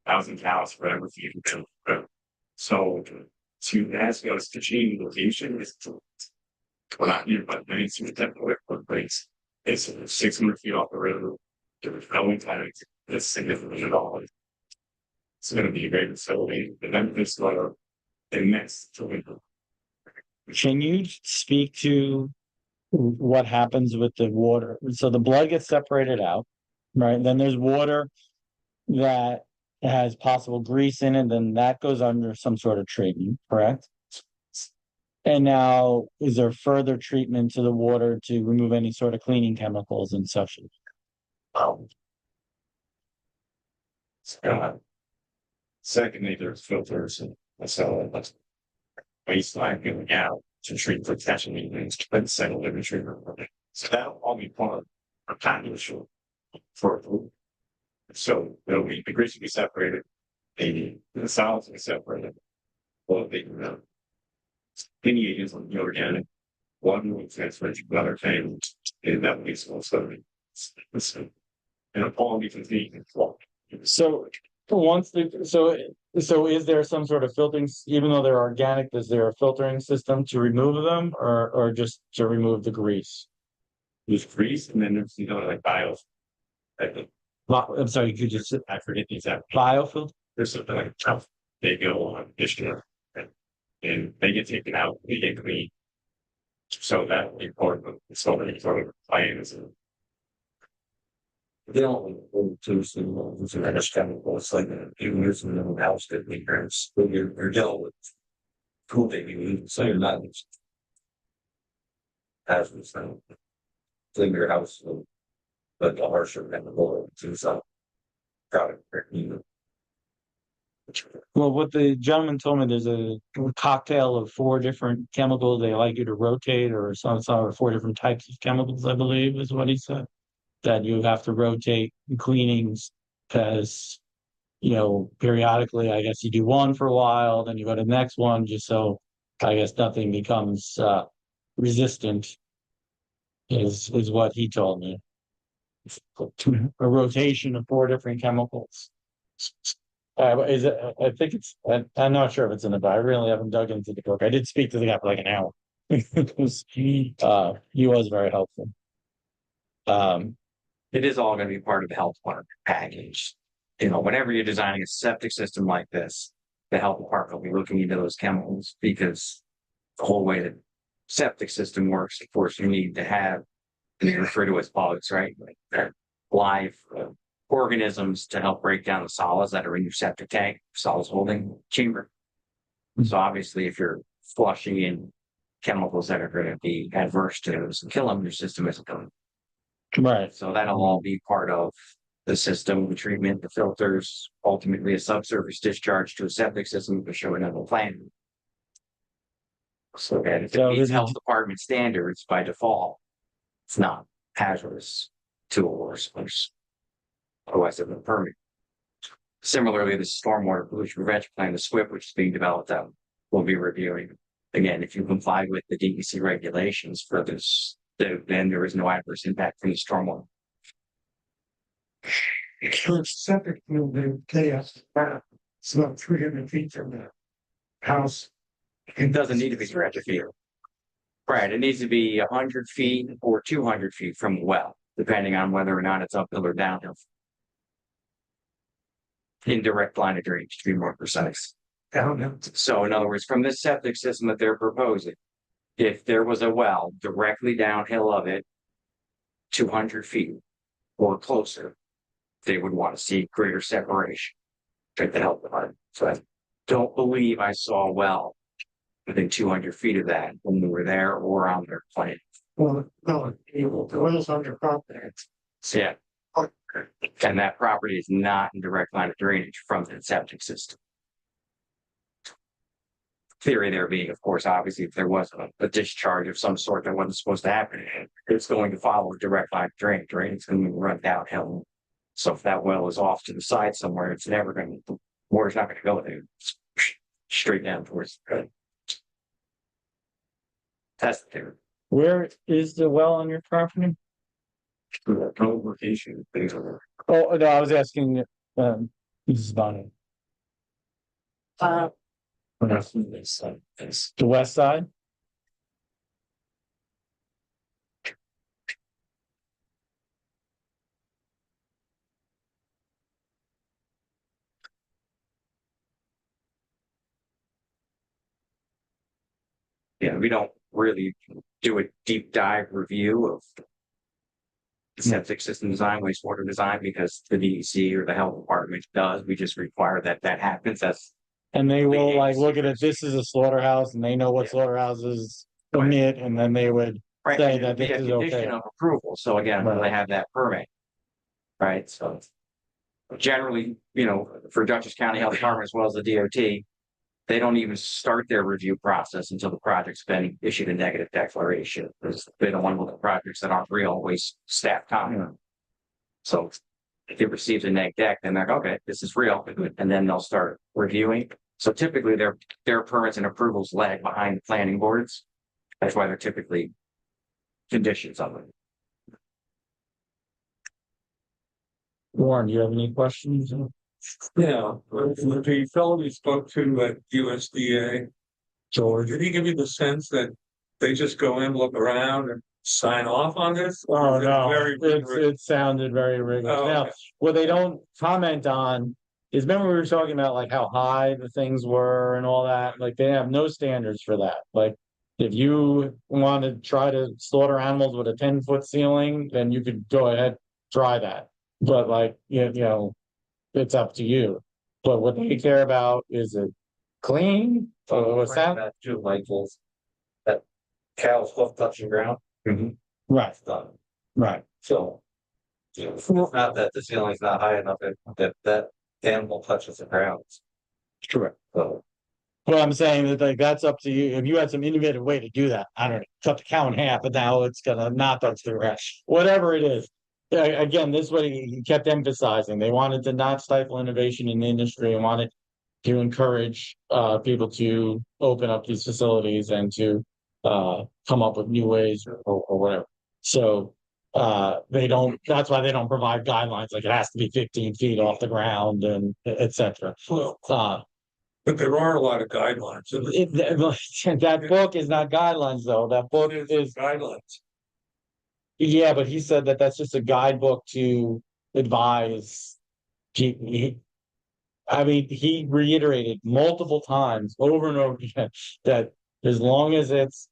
1,000 cows for everything you can do. So to ask us to change the location is to, we're not near, but many to the temporary place. It's 600 feet off the road. There's no time that's significant at all. It's going to be a great facility. The benefits are immense to it. Can you speak to what happens with the water? So the blood gets separated out, right? Then there's water that has possible grease in it, then that goes under some sort of treatment, correct? And now, is there further treatment to the water to remove any sort of cleaning chemicals and such? Secondly, there's filters and so that's baseline going out to treat potentially things, but settle the treatment. So that'll all be part of a package for food. So it'll be the grease will be separated, the solids will be separated. Well, any agents on the organic, one will transfer to another thing, and that will be so and it'll all be contained. So so is there some sort of filtering, even though they're organic, is there a filtering system to remove them or just to remove the grease? There's grease and then there's like bios. I'm sorry, could you just I forget the exact biofilter? there's something like they go on dishware and they get taken out, they get clean. So that important. So many sort of plans and they don't to some chemicals like even using them in house that we parents you're dealing with cool baby, so you're not hazardous thing. Clean your house, but the harsher chemical to some product. Well, what the gentleman told me, there's a cocktail of 4 different chemicals they like you to rotate, or some 4 different types of chemicals, I believe is what he said. That you have to rotate cleanings because, periodically, I guess you do one for a while, then you go to the next one, just so I guess nothing becomes resistant is what he told me. A rotation of 4 different chemicals. Is it? I think it's. I'm not sure if it's in the book. I really haven't dug into the book. I did speak to the guy for like an hour. He was very helpful. It is all going to be part of the health department package. Whenever you're designing a septic system like this, the health department will be looking into those chemicals because the whole way the septic system works, of course, you need to have, they refer to as bugs, right? Like they're live organisms to help break down the solids that are in your septic tank, solids holding chamber. So obviously, if you're flushing in chemicals that are going to be adverse to those and kill them, your system isn't going. Right. So that'll all be part of the system, the treatment, the filters, ultimately a subsurface discharge to a septic system to show another plan. So again, if So it this meets is- health department standards by default, it's not hazardous to or source. Otherwise, it would permit. Similarly, the stormwater pollution prevention plan, the SWIP, which is being developed out, will be reviewing. Again, if you comply with the DEC regulations for this, then there is no adverse impact from the stormwater. Septic building, chaos, it's about 300 feet from the house. It doesn't need to be 300 feet. Right, it needs to be 100 feet or 200 feet from the well, depending on whether or not it's uphill or downhill. In direct line of drainage, to be more precise. Down. So in other words, from this septic system that they're proposing, if there was a well directly downhill of it, 200 feet or closer, they would want to see greater separation. Check the health department. So I don't believe I saw a well within 200 feet of that when we were there or on their plan. Well, no, the oil's on your property. So yeah. And that property is not in direct line of drainage from the septic system. Theory there being, of course, obviously, if there was a discharge of some sort that wasn't supposed to happen, it's going to follow a direct line of drainage, right? It's going to run downhill. So if that well is off to the side somewhere, it's never going to, water's not going to go there. It's straight down towards the. That's the theory. Where is the well on your property? Location, things are. Oh, no, I was asking, Mrs. Bonnie, Uh, the west side? Yeah, we don't really do a deep dive review of septic system design, wastewater design, because the DEC or the health department does. We just require that that happens. That's And they will like look at it, this is a slaughterhouse and they know what slaughterhouses permit, and then they would right. say and that it'd be this a is condition okay. of approval. So again, when they have that permit. Right, so. Generally, for Dutchess County Health Department as well as the DOT. They don't even start their review process until the project's been issued a negative declaration, because they don't want to look at projects that aren't real, waste staff time. So if it receives a neg deck, then they're like, okay, this is real, and then they'll start reviewing. So typically their permits and approvals lag behind the planning boards. That's why they're typically conditions of it. Warren, do you have any questions? Yeah, the fellow we spoke to at USDA, George, did he give you the sense that they just go in, look around and sign off on this? Oh, Or is it no, very it sounded very rigorous. Oh, Now, okay. what they don't comment on is, remember we were talking about like how high the things were and all that, like they have no standards for that. Like if you want to try to slaughter animals with a 10-foot ceiling, then you could go ahead, try that. But like, it's up to you. But what they care about is it clean? Or what's that? Two labels. That cow's hoof touching ground. Right, Done. right. So. It's not that the ceiling's not high enough that animal touches the ground. Correct. So. Well, I'm saying that like that's up to you. If you had some innovative way to do that, I don't know, cut the cow in half, but now it's gonna not touch the ground. Whatever it is. Yeah, again, this is what he kept emphasizing. They wanted to not stifle innovation in the industry and wanted to encourage people to open up these facilities and to come up with new ways or whatever. So that's why they don't provide guidelines, like it has to be 15 feet off the ground and et cetera. Well, but there are a lot of guidelines. That book is not guidelines though. That book is Guidelines. yeah, but he said that that's just a guidebook to advise. He reiterated multiple times over and over again that as long as it's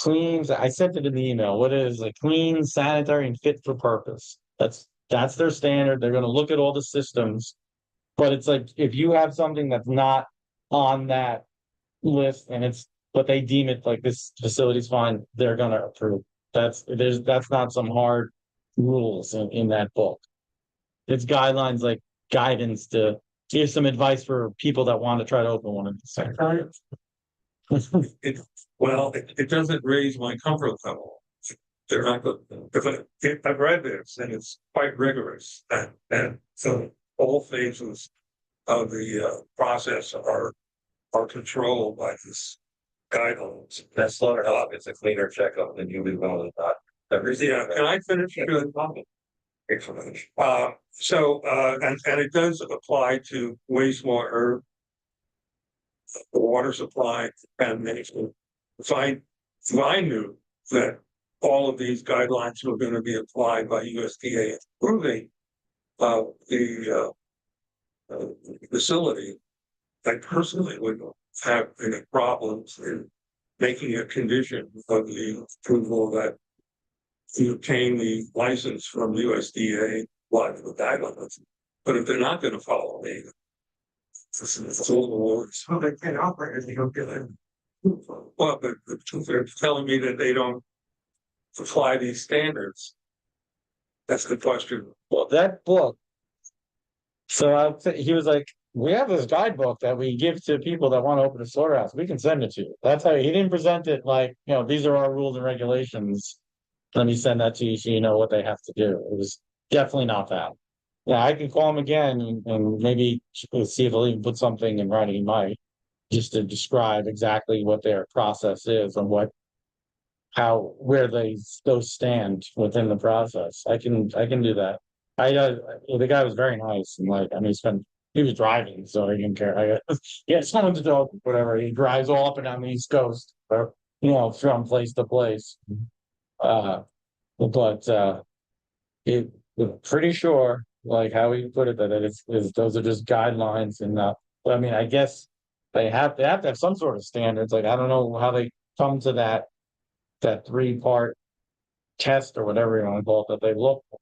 clean, I sent it in the email. What is a clean, sanitary, and fit for purpose? That's their standard. They're going to look at all the systems, but it's like if you have something that's not on that list but they deem it like this facility's fine, they're going to approve. That's not some hard rules in that book. It's guidelines, like guidance to give some advice for people that want to try to open one of these things. it doesn't raise my comfort level. They're not, if I've read this and it's quite rigorous and so all phases of the process are controlled by this guidelines. That slaughterhouse gets a cleaner checkup than you would want to not. Yeah, can I finish? Good. And it does apply to wastewater, the water supply and management. If I knew that all of these guidelines were going to be applied by USDA approving the facility, I personally would have any problems in making a condition of the approval that you obtain the license from USDA, like the guidelines. But if they're not going to follow me, it's all the words. So they can't operate if they don't get it. Well, but they're telling me that they don't apply these standards. That's the question. Well, that book. So he was like, we have this guidebook that we give to people that want to open a slaughterhouse. We can send it to you. That's how he didn't present it like, these are our rules and regulations. Let me send that to you so you know what they have to do. It was definitely not that. Yeah, I can call him again and maybe see if he'll even put something in writing. He might, just to describe exactly what their process is and where those stand within the process. I can do that. The guy was very nice and he was driving, so he didn't care. He had someone to do whatever. He drives all up and down the East Coast, or from place to place. It pretty sure, like how he put it, that is those are just guidelines and but I mean, I guess they have to have some sort of standards. Like I don't know how they come to that 3-part test or whatever you want to call it that they look for.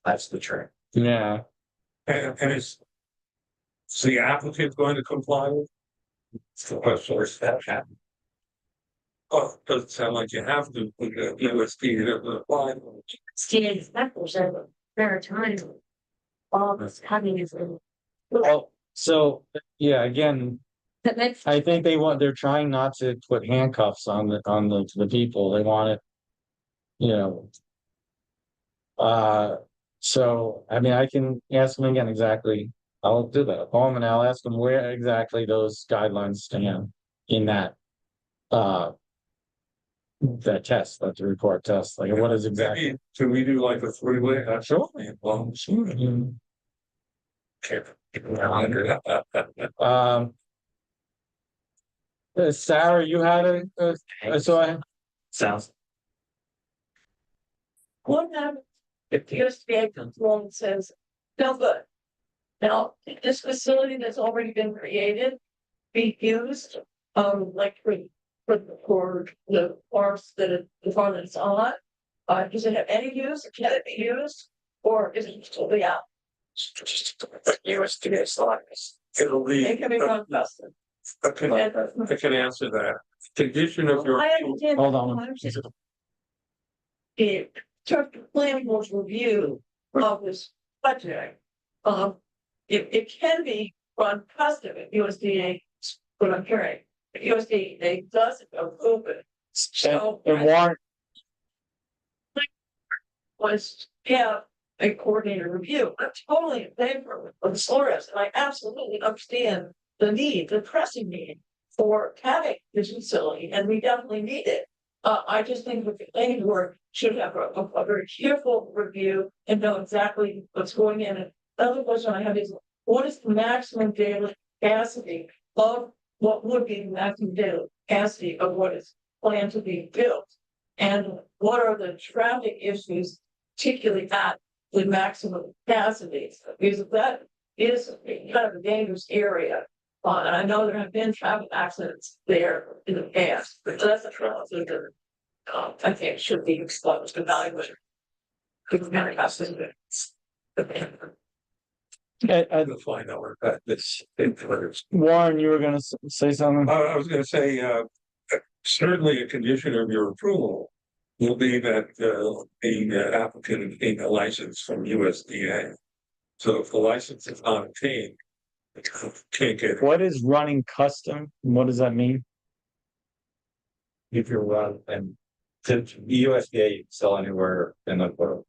That's the trick. Yeah. And is the applicant going to comply with? Oh, it doesn't sound like you have to, with the USDA to apply. State inspectors have a fair time. All this coming is. Well, so yeah, again, That makes. I think they're trying not to put handcuffs on the people. They want it, so I mean, I can ask them again exactly. I'll do that. I'll call them and I'll ask them where exactly those guidelines stand in that test, that the report test. Like what is exactly? Can we do like a 3-way? Sure. Well, sure. Sarah, you had Sounds. What happens if the USDA comes along and says, no good? Now, this facility that's already been created be used, like for the farms the farm that's on? Does it have any use? Can it be used? Or is it still be out? USDA slides. It'll be. It can be run faster. I can answer that. Condition of your. I understand. Hold on. The planning board's review of this budget, it can be run faster if USDA, what I'm hearing, if USDA doesn't approve it. So. And warrant. Was have a coordinated review. I'm totally in favor of the slaughterhouse, and I absolutely understand the need, the pressing need for having this facility, and we definitely need it. I just think that the planning board should have a very careful review and know exactly what's going in. And the other question I have is, what is the maximum daily capacity of what would be the maximum daily capacity of what is planned to be built? And what are the traffic issues, particularly at the maximum capacities? Because that is kind of a dangerous area. And I know there have been traffic accidents there in the past, but that's a transit that I think should be exposed to evaluated. To find out what this. Warren, you were gonna say something? I was gonna say, certainly a condition of your approval will be that the applicant obtain a license from USDA. So if the license is not obtained, can't get it. What is running custom? What does that mean? if you're run and to the USDA, you can sell anywhere in the world.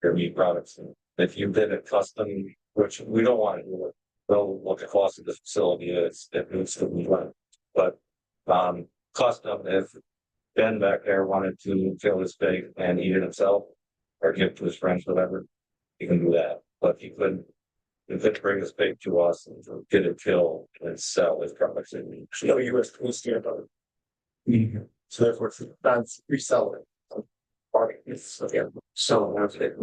Your meat products, and if you did a custom, which we don't want to do it, well, what the cost of the facility is, it needs to be run. But, custom, if Ben back there wanted to kill his steak and eat it himself, or give it to his friends, whatever, he can do that, but he couldn't. He couldn't bring his steak to us and get it killed and sell his products in, no US food standard. So therefore, it's not reselling. So yeah, so that's it,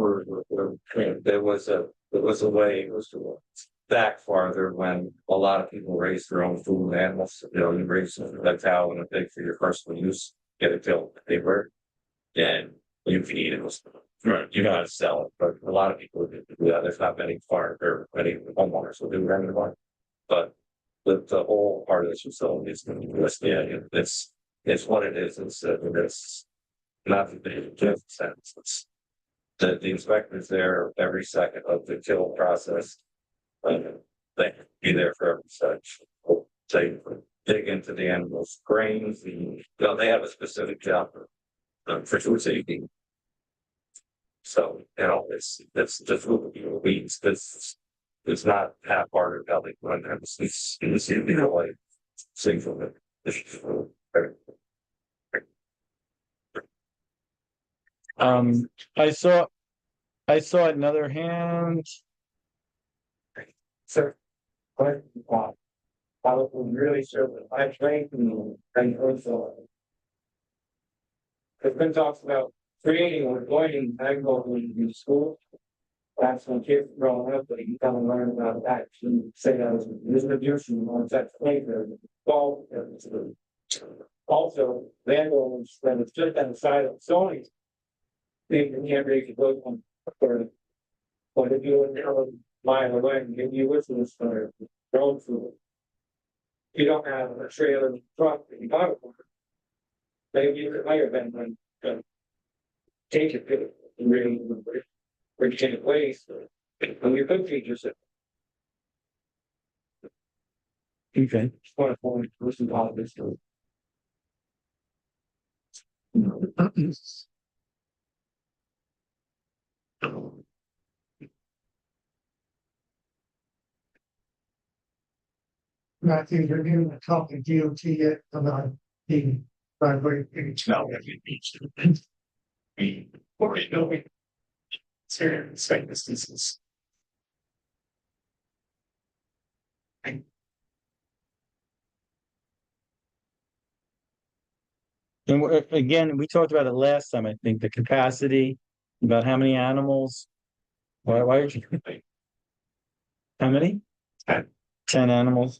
there was a way, it was to back farther when a lot of people raise their own food animals, you know, you raise a cow and a pig for your personal use, get it killed, they were. And you can eat it, right, you gotta sell it, but a lot of people do that, there's not many farm or many homeowners will do that anymore. But the whole part of this facility is going to be USDA, it's what it is, it's not that they give sense, it's the inspectors there every second of the kill process. They can be there for every such, they dig into the animal's brains, they have a specific job for food safety. So, you know, it's just weeds, it's not half-hearted how they run that, it's you know, like, sing from it. I saw another hand. Sir. But, I was really sure that I trained and also. There's been talks about creating or joining agriculture in school. That's when kids growing up, but you come and learn about that. You say that as distribution on that flavor, ball. Also, vandals, when it's just on the side of Sony. They can't raise a boat on for. But if you would tell them mile away and give you whistles for drone food. You don't have a trailer truck that you bought it for. Maybe you could hire them and take it and really retain it waste. And you could feed yourself. Okay. Just want to listen to all this. Matthew, you're going to talk to DOT yet about the driveway. No, it needs to be. Or it will be. It's here, site distances. And again, we talked about it last time, I think, the capacity, about how many animals. Why are you? How many? 10 animals.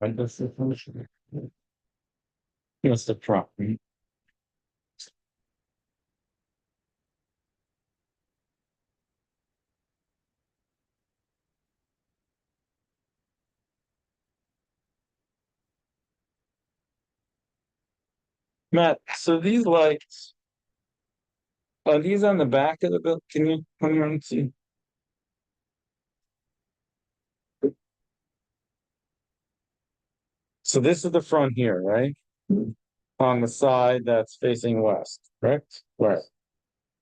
Right, that's the function. That's the property. Matt, so these lights. Are these on the back of the bill? Can you come here and see? So this is the front here, right? on the side that's facing west, correct? Right.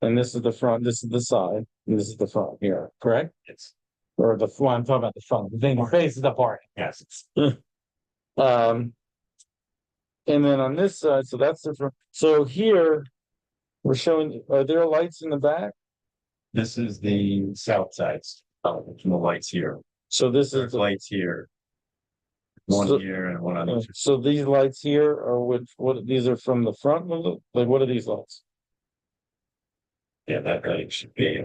And this is the front, this is the side, and this is the front here, correct? It's, Or the, well, I'm talking about the front, the thing that faces the park. yes, it's, Um. And then on this side, so that's the front, so here. We're showing, are there lights in the back? this is the south side. Oh, the lights here. So this is, There's the- lights here. So- One here and one on the. so these lights here are what, these are from the front, of the- like, what are these lights? Yeah, that light should be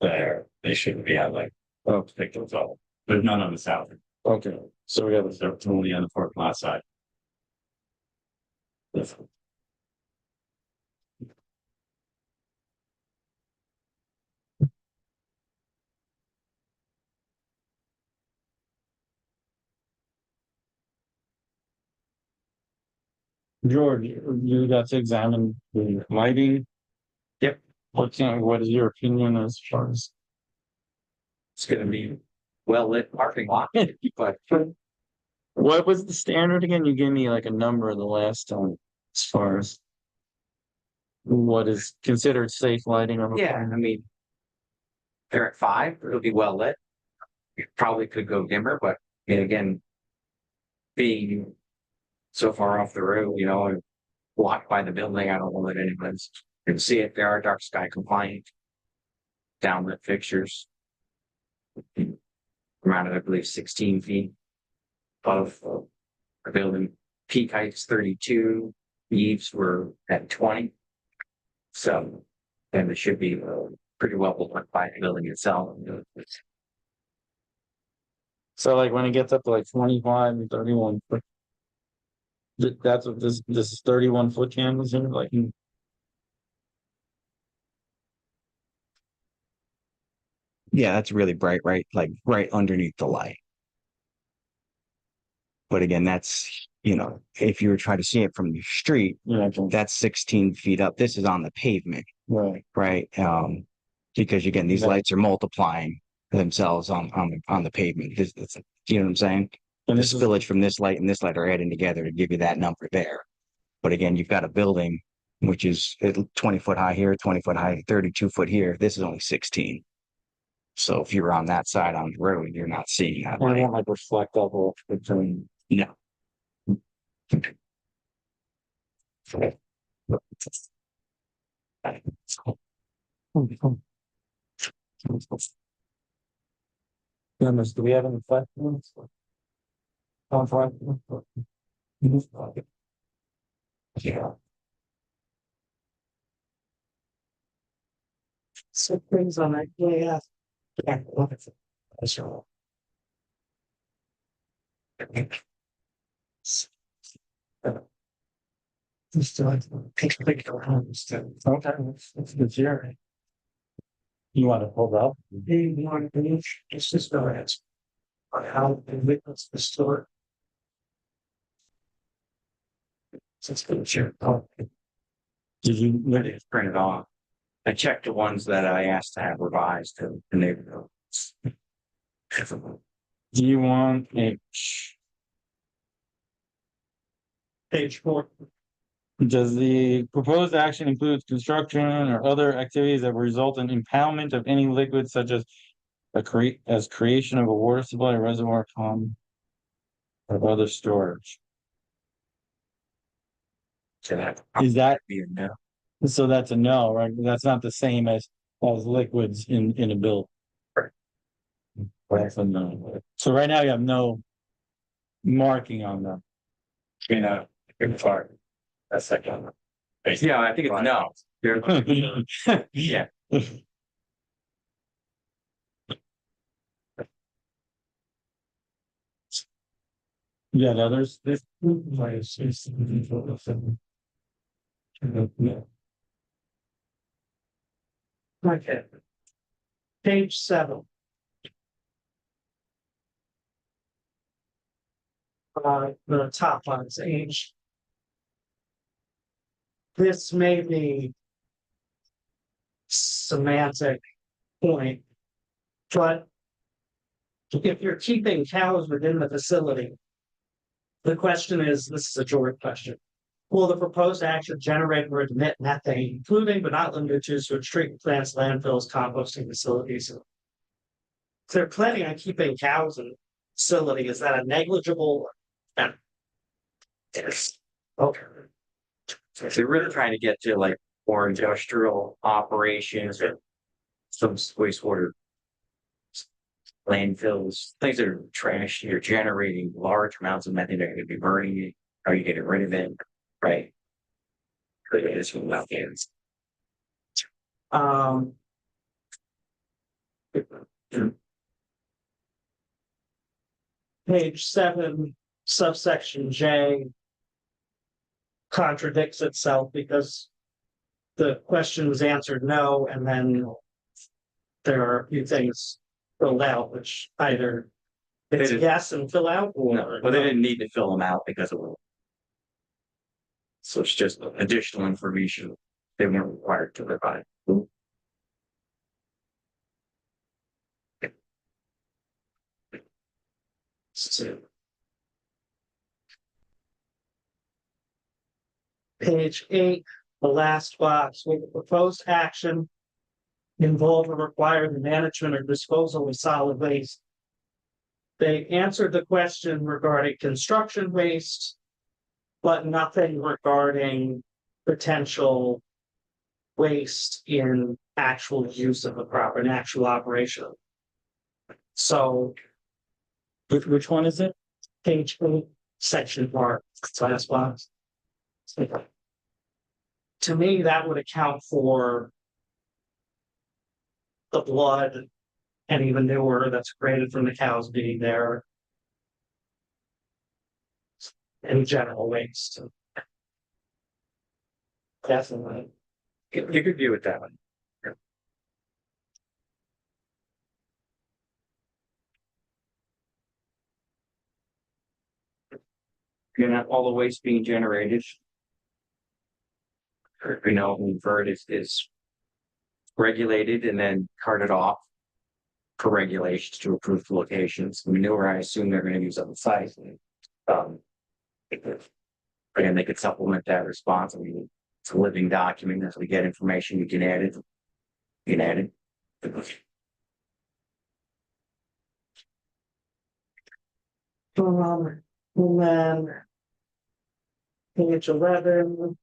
there. They shouldn't be on like, oh, pick those up. There's none on the south. Okay, so we got this, They're totally on the parking lot side. This- George, you got to examine the lighting. Yep. What is your opinion as far as? It's gonna be well lit parking lot, but What was the standard again? You gave me like a number the last time, as far as. What is considered safe lighting on the. yeah, I mean. They're at 5, it'll be well lit. You probably could go dimmer, but and again. Being so far off the road, you know, and blocked by the building, I don't know that anyone's can see it. There are dark sky compliant. Downlit fixtures. Around, I believe, 16 feet. Above the building, peak height's 32, eaves were at 20. So, then it should be pretty well blocked by the building itself. So like when it gets up to like 25 and 31 foot. That's what this is 31 foot candles in, like. Yeah, that's really bright, right? Like right underneath the light. But again, that's, if you were trying to see it from the street, Yeah, that's 16 feet up. This is on the pavement, right. right? Because again, these Right. lights are multiplying themselves on the pavement. You know what I'm saying? And The this is, spillage from this light and this light are adding together to give you that number there. But again, you've got a building which is 20 foot high here, 20 foot high, 32 foot here. This is only 16. So if you're on that side on the road, you're not seeing that I light. want like reflect up between. No. Goodness, do we have any questions? Yeah. So things on that, yeah. Yeah, look at it. That's all. Just like, take around instead. Okay, that's good here. You want to hold up? They want to, it's just no answer. On how they witness the story. Since the chair. Did you? It's printed off. I checked the ones that I asked to have revised and they were. Do you want a? Page 4. Does the proposed action include construction or other activities that result in impoundment of any liquid such as creation of a water supply, reservoir, pond, or other storage? Is that, Be a no. so that's a no, right? That's not the same as liquids in a bill. Right. That's a no. So right now you have no marking on them. Good part. That's second. Yeah, I think it's no. Yeah. Yeah, no, there's. Okay. Page 7. The top one's age. This may be semantic point, but if you're keeping cows within the facility, the question is, this is a George question. Will the proposed action generate or emit methane, including but not limited to sewage treatment plants, landfills, composting facilities? If they're planning on keeping cows in the facility, is that a negligible? Yes. Okay. So if they're really trying to get to like more industrial operations or some wastewater landfills, things that are trash, you're generating large amounts of methane, they're gonna be burning it, are you getting rid of it? Right. Could it is from wetlands. Um. Page 7, subsection J. Contradicts itself because. The question was answered no, and then. There are a few things filled out, which either. It's didn't- yes and fill out or. No, but they didn't need to fill them out because of. So it's just additional information they weren't required to provide. So. Page 8, the last box, with the proposed action. Involve or require the management or disposal of solid waste. They answered the question regarding construction waste. But nothing regarding potential. Waste in actual use of the property, in actual operation. So. Which one is it? Page 8, section 4, last box. To me, that would account for. The blood. And even newer that's created from the cows being there. And general waste. Definitely. You could view it that way. You're not all the waste being generated. You know, vert is. Regulated and then carted off. For regulations to approved locations, manure, I assume they're gonna use on the site. Again, they could supplement that response, I mean, it's a living document, as we get information, you can add it. You can add it. And then. Page 11.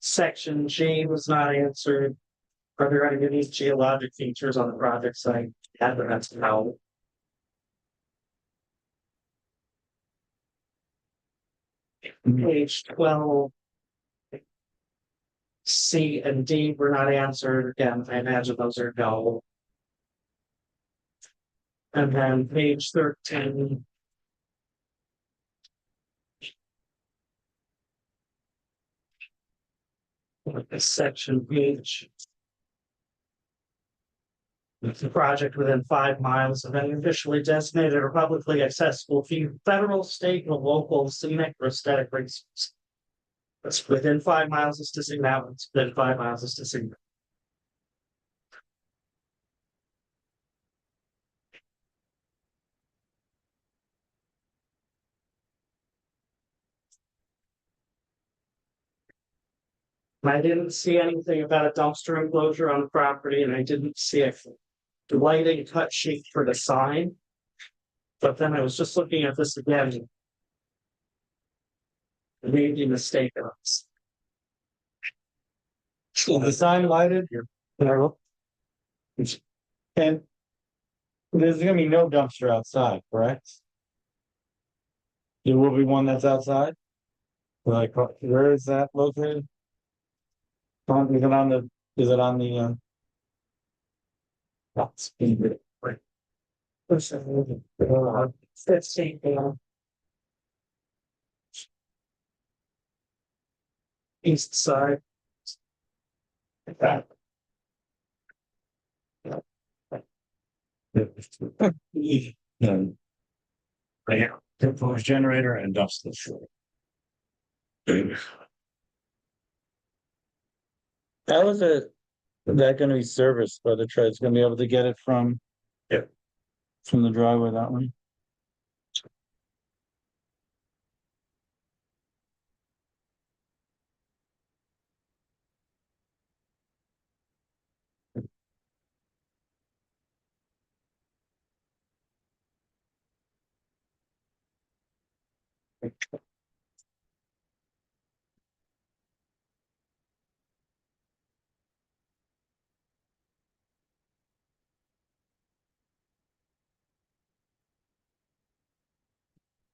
Section G was not answered. Are there any unique geologic features on the project site? Yeah, but that's no. Page 12. C and D were not answered. Again, I imagine those are no. And then page 13. Section H. The project within 5 miles of any officially designated or publicly accessible federal, state, or local scenic or aesthetic resources. That's within 5 miles of Stising Mountains, within 5 miles of Stising. I didn't see anything about a dumpster enclosure on the property, and I didn't see a lighting cut sheet for the sign. But then I was just looking at this again. Maybe mistaken. Is the sign lighted? No. And there's gonna be no dumpster outside, correct? There will be one that's outside? Like, where is that located? Is it on the, That's right. 15, east side. That. Right, proposed generator and dumpster. how is that gonna be serviced by the trades? Gonna be able to get it from? Yep. From the driveway that way?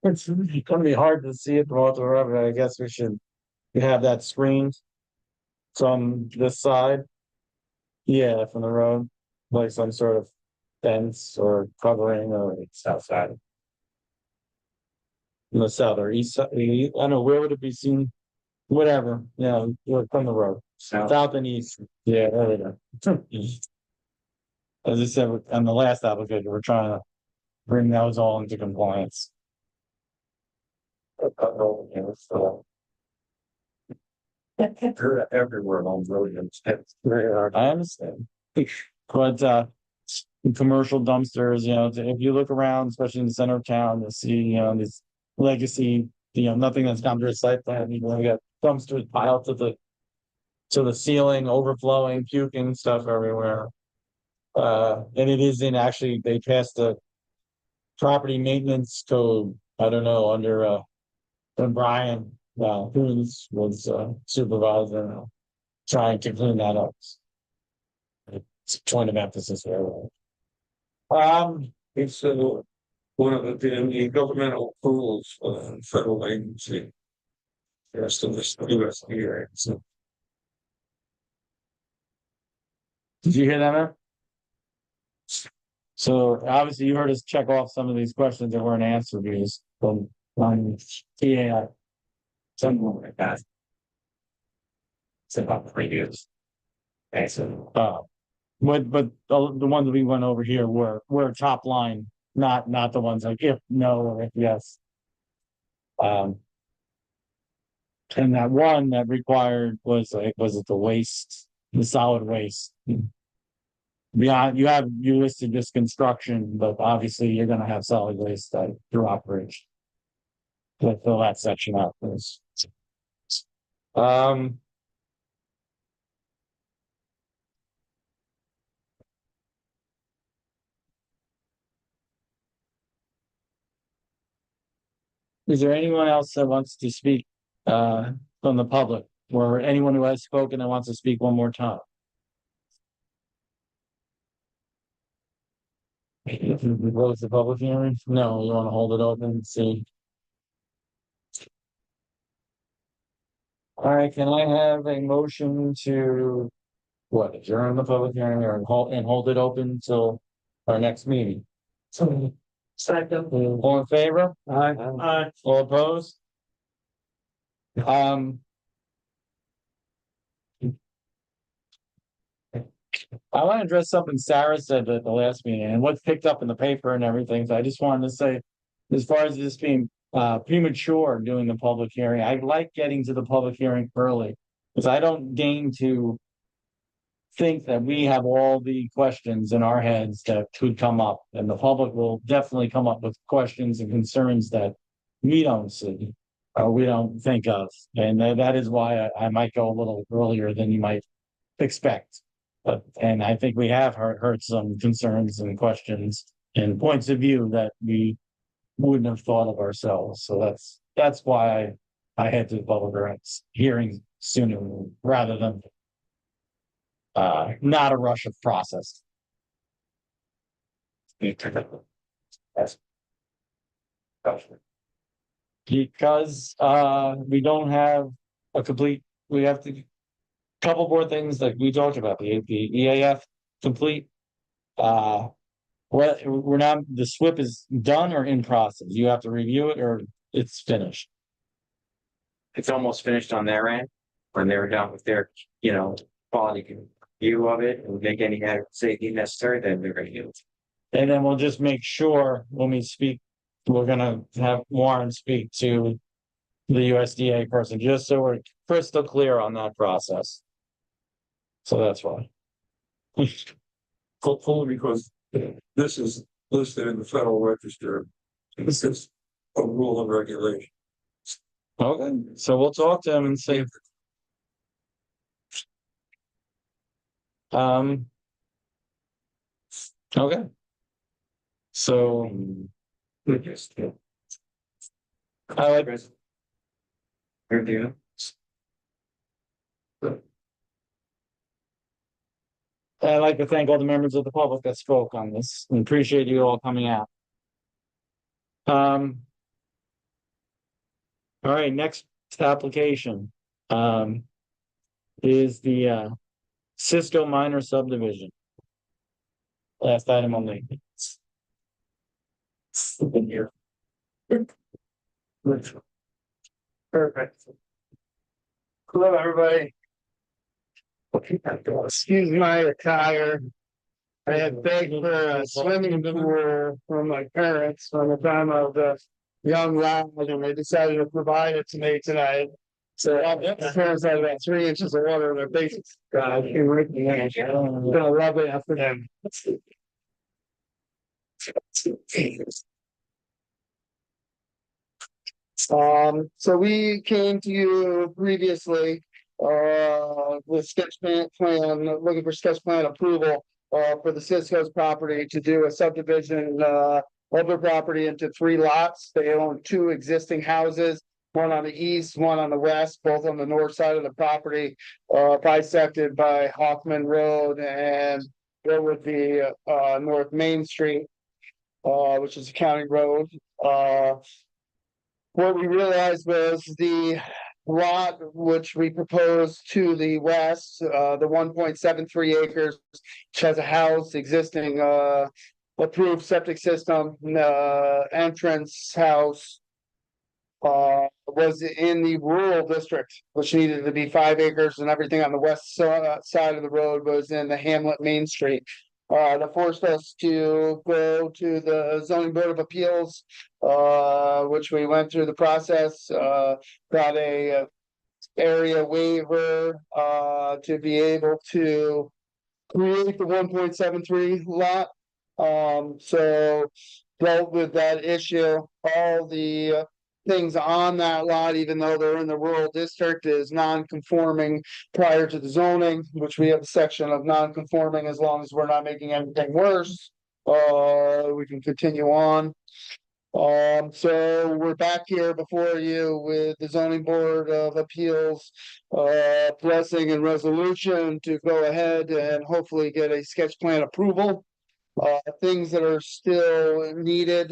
It's gonna be hard to see it from off the road, but I guess we should have that screened from this side. Yeah, from the road, like some sort of fence or covering or south side. In the south or east side, I don't know, where would it be seen? Whatever, yeah, from the road, south and east, yeah, there we go. As I said, on the last application, we're trying to bring those all into compliance. Everywhere on the road, it's Very hard. I understand. But commercial dumpsters, if you look around, especially in the center of town, you'll see, this legacy, nothing that's gone through a site plan, we got dumpsters piled to the ceiling, overflowing, puking stuff everywhere. And it is actually, they passed the property maintenance code, I don't know, under when Brian Coons was supervisor, trying to clean that up. It's a point of emphasis there. It's one of the governmental approvals for the federal agency. Yes, to this USDA. So Did you hear that, man? So obviously you heard us check off some of these questions that weren't answered because from TAI. Something like that. It's about 3 years. Okay, so but the ones that we went over here were top line, not the ones like if no or if yes. And that one that required was it the waste, the solid waste. Beyond you listed just construction, but obviously you're gonna have solid waste through operation. To fill that section up. Is there anyone else that wants to speak from the public or anyone who has spoken and wants to speak one more time? Close the public hearing? No, you want to hold it open and see. All right, can I have a motion to adjourn the public hearing or hold it open until our next meeting? Second. All in favor? Aye. All opposed? I want to address something Sarah said at the last meeting and what's picked up in the paper and everything. So I just wanted to say, as far as this being premature doing the public hearing, I like getting to the public hearing early because I don't deign to think that we have all the questions in our heads that could come up, and the public will definitely come up with questions and concerns that we don't see or we don't think of, and that is why I might go a little earlier than you might expect. And I think we have heard some concerns and questions and points of view that we wouldn't have thought of ourselves. So that's why I had to the public hearing sooner rather than not a rush of process. Because we don't have a complete, we have to couple more things like we talked about, the EAF complete. We're not, the SWIP is done or in process. You have to review it or it's finished. It's almost finished on their end. When they were done with their, quality view of it and make any safety necessary, then they're gonna use it. And then we'll just make sure when we speak, we're gonna have Warren speak to the USDA person, just so we're crystal clear on that process. So that's why. Only because this is listed in the Federal Register. This is a rule and regulation. Okay, so we'll talk to him and see. Okay. So. I like, Everything else? I'd like to thank all the members of the public that spoke on this and appreciate you all coming out. All right, next application, is the, Cisco minor subdivision. Last item on the. In here. Perfect. Hello, everybody. Excuse my attire. I had begged for a swimming pool from my parents from the time I was a young lad, and they decided to provide it to me tonight. So my parents had about 3 inches of water in their basements. God, it's been a lovely afternoon. So we came to you previously, with sketch plan, looking for sketch plan approval, for the Cisco's property to do a subdivision, of their property into 3 lots. They own 2 existing houses, one on the east, one on the west, both on the north side of the property, bisected by Hoffman Road, and there would be, North Main Street, which is a county road. What we realized was the lot which we proposed to the west, the 1.73 acres, which has a house existing, approved septic system, entrance house, was in the rural district, which needed to be 5 acres, and everything on the west side of the road was in the Hamlet Main Street. That forced us to go to the zoning board of appeals, which we went through the process, got a area waiver, to be able to create the 1.73 lot. So dealt with that issue, all the things on that lot, even though they're in the rural district, is non-conforming prior to the zoning, which we have a section of non-conforming as long as we're not making anything worse. We can continue on. So we're back here before you with the zoning board of appeals, blessing and resolution to go ahead and hopefully get a sketch plan approval. Things that are still needed,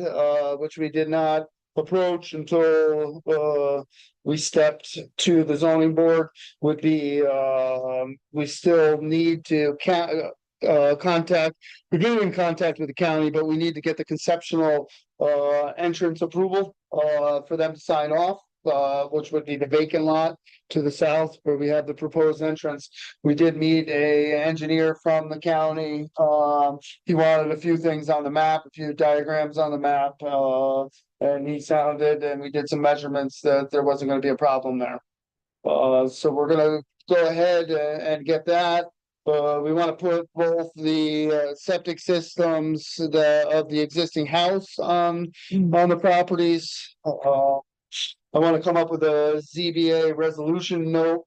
which we did not approach until we stepped to the zoning board, would be we still need to contact, we're getting in contact with the county, but we need to get the conceptual entrance approval for them to sign off, which would be the vacant lot to the south where we have the proposed entrance. We did meet a engineer from the county. He wanted a few things on the map, a few diagrams on the map, and he sounded, and we did some measurements that there wasn't going to be a problem there. So we're going to go ahead and get that. We want to put both the septic systems of the existing house on the properties. I want to come up with a ZBA resolution note,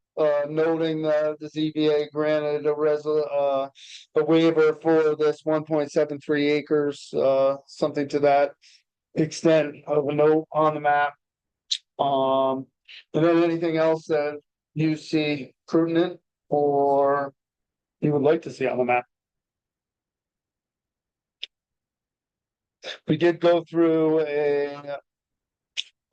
noting that the ZBA granted a waiver for this 1.73 acres, something to that extent of a note on the map. And then anything else that you see pertinent or you would like to see on the map. We did go through a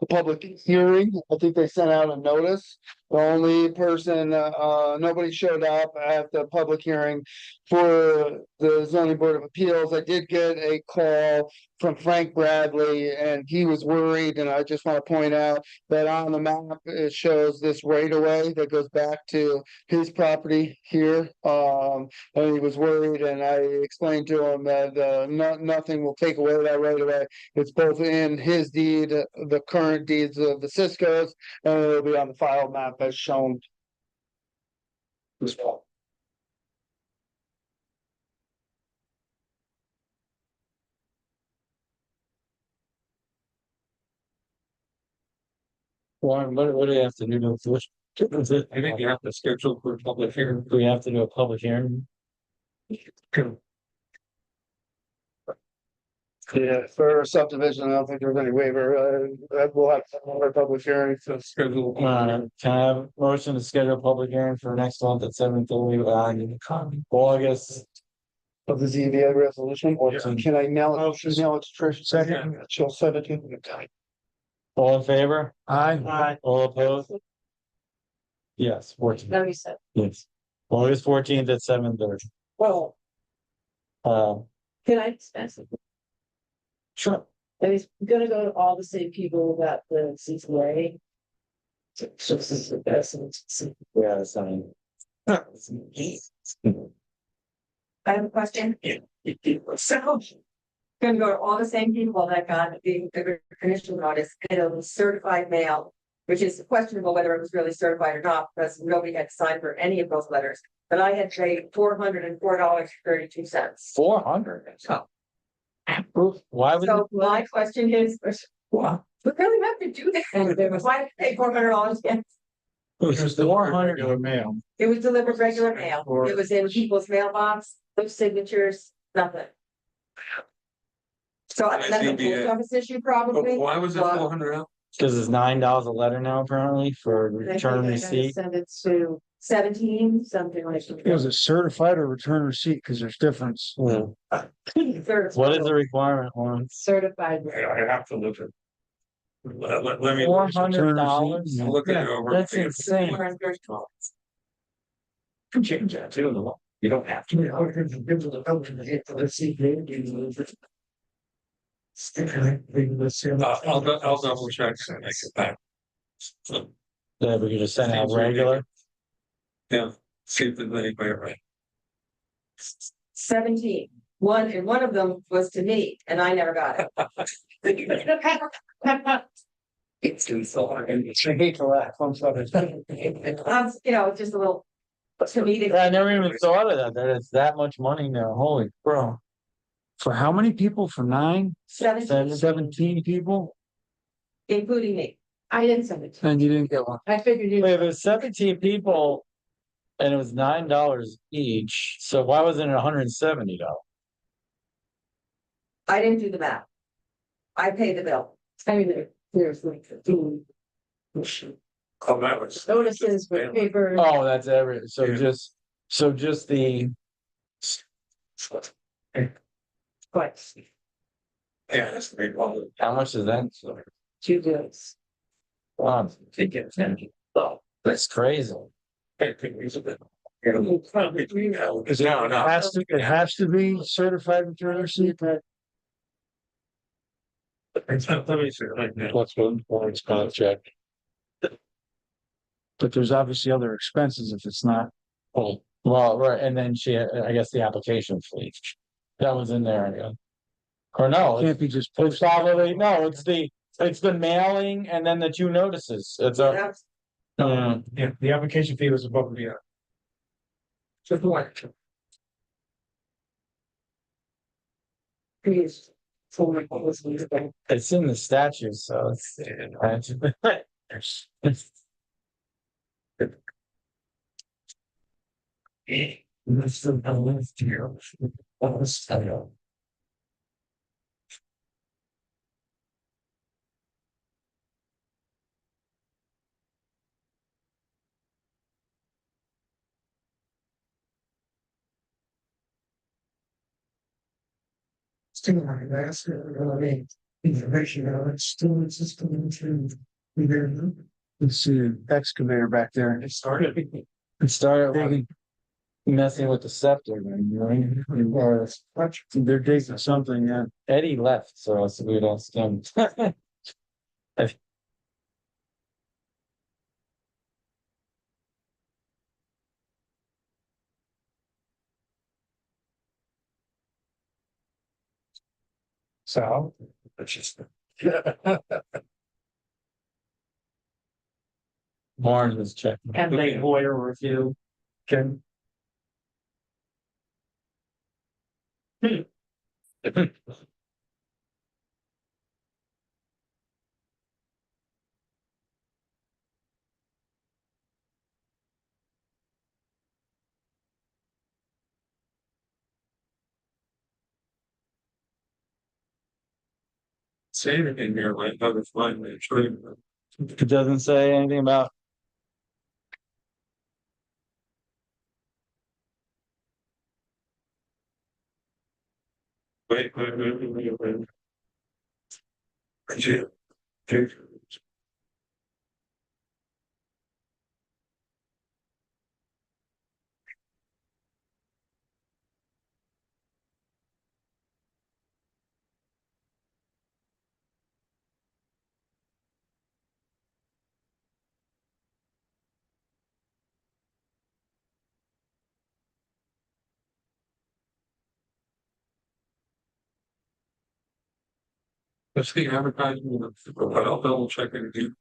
public hearing. I think they sent out a notice. The only person, nobody showed up at the public hearing for the zoning board of appeals. I did get a call from Frank Bradley, and he was worried, and I just want to point out that on the map, it shows this right of way that goes back to his property here. And he was worried, and I explained to him that nothing will take away that right of way. It's both in his deed, the current deeds of the Cisco's, and it'll be on the file map as shown. This fall. Warren, what do you have to do to switch? I think you have to schedule for a public hearing. Do we have to do a public hearing? Yeah, for a subdivision, I don't think there's any waiver, we'll have our public hearing to schedule. Can I have a motion to schedule a public hearing for next month at 7:30 August? Of the ZBA resolution, or can I email it to Trish second? She'll send it to me. All in favor? Aye. All opposed? Yes, 14, No, you said. yes. August 14th at 7:30. Well, can I discuss it? Sure. And he's gonna go to all the same people that the CCA. So this is the best. Yeah, sign. I have a question. So. Gonna go to all the same people that got the initial notice, and it was certified mail, which is questionable whether it was really certified or not, because nobody had signed for any of those letters. But I had paid $404.32. 400. Oh. Why would? So my question is, Wow. we really have to do that. Why pay $400 again? It was 400 mail. It was delivered regular mail. It was in people's mailbox, no signatures, nothing. So that's a post office issue probably. Why was it But 400? Because it's $9 a letter now apparently for I think return I gotta receipt. Send it to 17, something like. It was a certified or return receipt, because there's difference. What is the requirement, Warren? Certified. I have to look at. Let me. $400? Look it over. That's insane. Can change that too. You don't have to. I'll double check and make it back. Yeah, we could just send out regular. Yeah, see if there's anybody right. 17. And one of them was to me, and I never got it. It's too far. I hate to laugh, I'm sorry. Just a little, to me, I never even thought of that. That it's that much money now. Holy bro. For how many people? For 9? 17, 17 people? including me. I didn't send it. And you didn't get one. I figured you. Wait, if it was 17 people and it was $9 each, so why wasn't it $170? I didn't do the math. I paid the bill. I mean, there's like 15 Oh, that was. notices with paper. Oh, that's so Yeah. just the But Yeah, that's the big one. how much is that? 2 bills. Wow, that's crazy. It has to be certified return receipt. Let me see. What's one Warren's contract? But there's obviously other expenses if it's not. Well, right, and then I guess the application fee. That was in there again. Or no, Can't be just it's probably, no, it's the mailing and then the 2 notices. It's a. Yeah, the application fee was above and beyond. Just one. Please. So my policy is that. It's in the statute, so it's. That's the last year. Still not that's information out, it's still in system through. Let's see an excavator back there. It started. It started like messing with the scepter, or They're digging something, yeah. Eddie left, so we don't stem. So, it's just. Warren was checking. And they lawyer review. Can. Say anything here, like, how to find the tree. It doesn't say anything about. Wait. Okay. That's the advertisement, but I'll double check it again.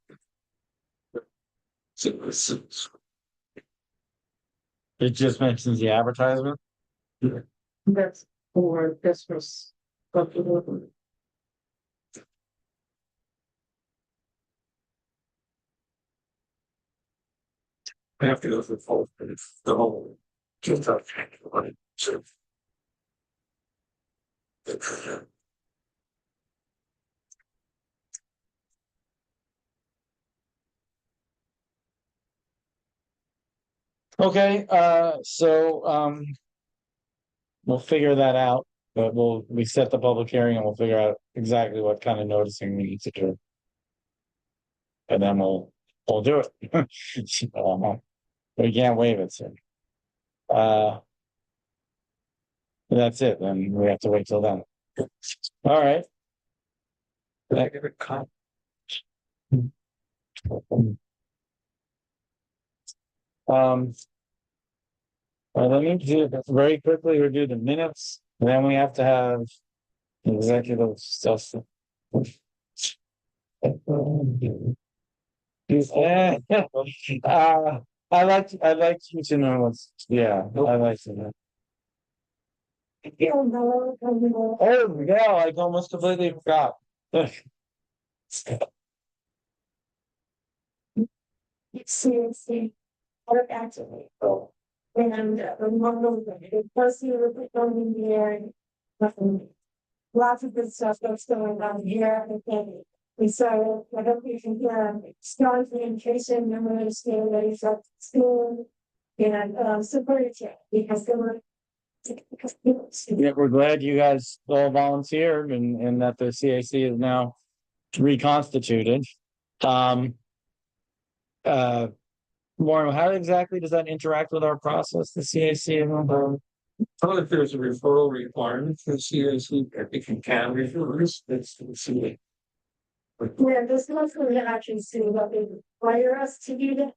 It just mentions the advertisement. That's for this was. I have to go through the whole. Just out. So. Okay, we'll figure that out, but we set the public hearing and we'll figure out exactly what kind of noticing we need to do. And then we'll do it. We can't waive it, so. That's it, then we have to wait till then. All right. Let me do very quickly review the minutes, then we have to have executive stuff. I'd like you to know what's, yeah, I'd like to know. Oh, yeah, I almost completely forgot. Seriously, what actually, and one of the first year of going there, lots of good stuff that's going on here, and we saw, I don't think you can strong communication, memory, understanding that he's at school, and support because they were. Yeah, we're glad you guys all volunteered and that the CAC is now reconstituted. Maureen, how exactly does that interact with our process, the CAC? Probably if there's a referral requirement for CAC, if you can refer this, that's the CAC. Yeah, this one's going to actually see what they require us to do that.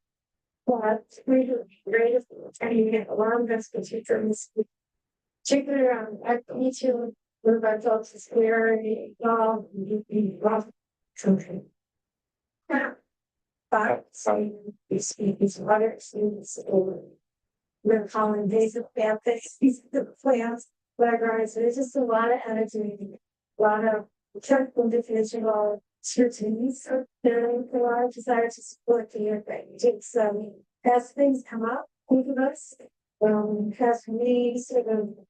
But we do great if you get alarm biscuits from this. Particularly around I need to move our dogs to square something. But so we speak these other students over. We're calling invasive bad things, these are the plants, whatever. So there's just a lot of energy, a lot of technical definition of scrutinies of their desire to support the thing. So as things come up, think of us. Past meetings,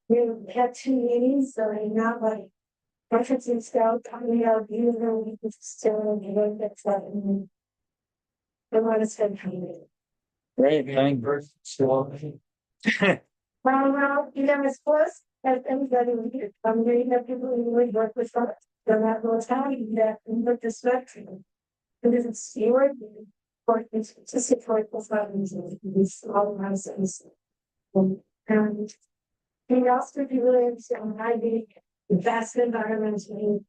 we had 2 meetings, so I'm not like referencing scout coming out, you know, we can still give that's that. I want to spend time. Great, thank you. Well, you know, as close as anybody we do. I'm reading that people who really work with us. They're not going to tell you that and look this spectrum. Because it's your work to support the funds and these all houses. And we also be really understand how the best environment we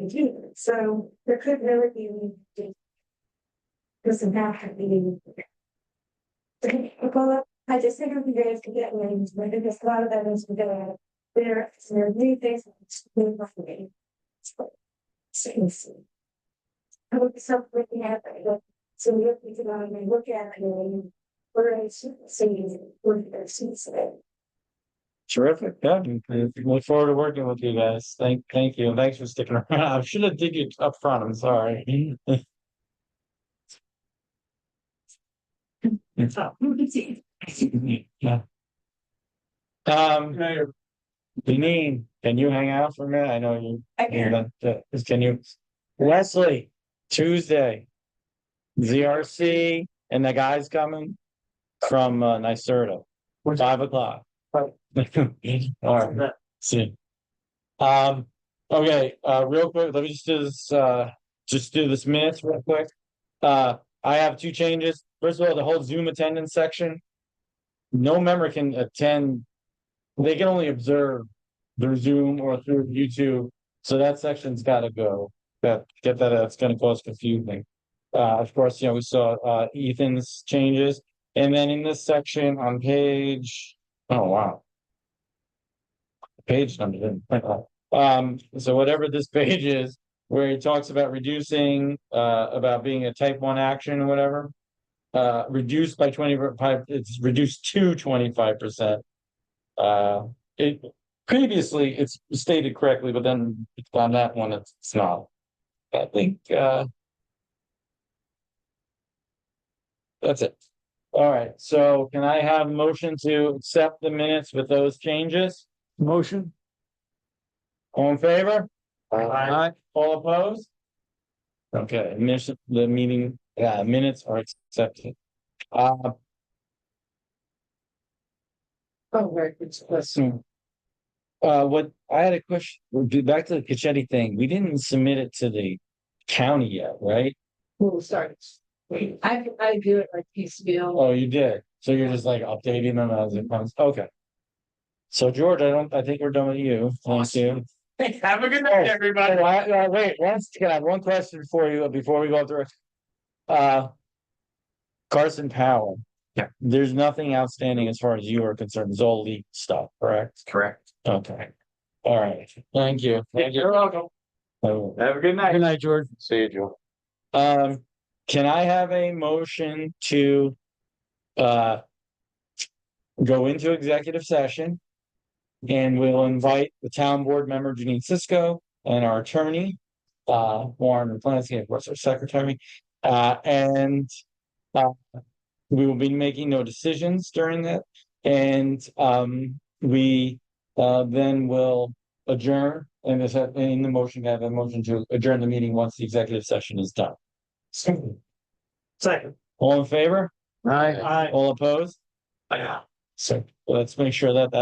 do. So there could really be doesn't have to be. I just think it would be great to get names, but there's a lot of evidence we go there are new things for me. I would be something we have so we have to go and look at it and we're going to see what their seats today. Terrific, yeah, look forward to working with you guys, thank you, and thanks for sticking around, I should have did you up front, I'm sorry. Yeah. Janine, can you hang out for a minute? I know you. I can. Can you Wesley, Tuesday. ZRC and the guys coming from NYSERDA, 5 o'clock. All right, see. Okay, real quick, let me just do this minutes real quick. I have 2 changes. First of all, the whole Zoom attendance section. No member can attend. They can only observe through Zoom or through YouTube. So that section's gotta go. That's gonna cause confusion. Of course, we saw Ethan's changes. And then in this section on page, oh wow. Page number didn't print out. So whatever this page is, where he talks about reducing, about being a type 1 action or whatever. Reduced by 25, it's reduced to 25%. It previously it's stated correctly, but then on that one, it's not. I think, that's it. All right, so can I have a motion to accept the minutes with those changes? Motion? All in favor? Aye. All opposed? Okay, the meeting, minutes are accepted. Oh, very good. Listen. What, I had a question, back to the Cachetti thing, we didn't submit it to the county yet, right? We'll start. I do it like piecemeal. Oh, you did, so you're just like updating them as it comes, okay. So George, I think we're done with you, thank you. Have a good night, everybody. Wait, can I have one question for you before we go through? Carson Power. Yeah. There's nothing outstanding as far as you are concerned, it's all leaked stuff, correct? Correct. Okay. All right, thank you. You're welcome. Have a good night. Good night, George. See you, Joe. Can I have a motion to go into executive session? And we'll invite the town board member Janine Cisco and our attorney, Warren Raplansky, of course, our secretary. We will be making no decisions during that. And we then will adjourn and in the motion, have a motion to adjourn the meeting once the executive session is done. Second. All in favor? Aye. Aye. All opposed? So let's make sure that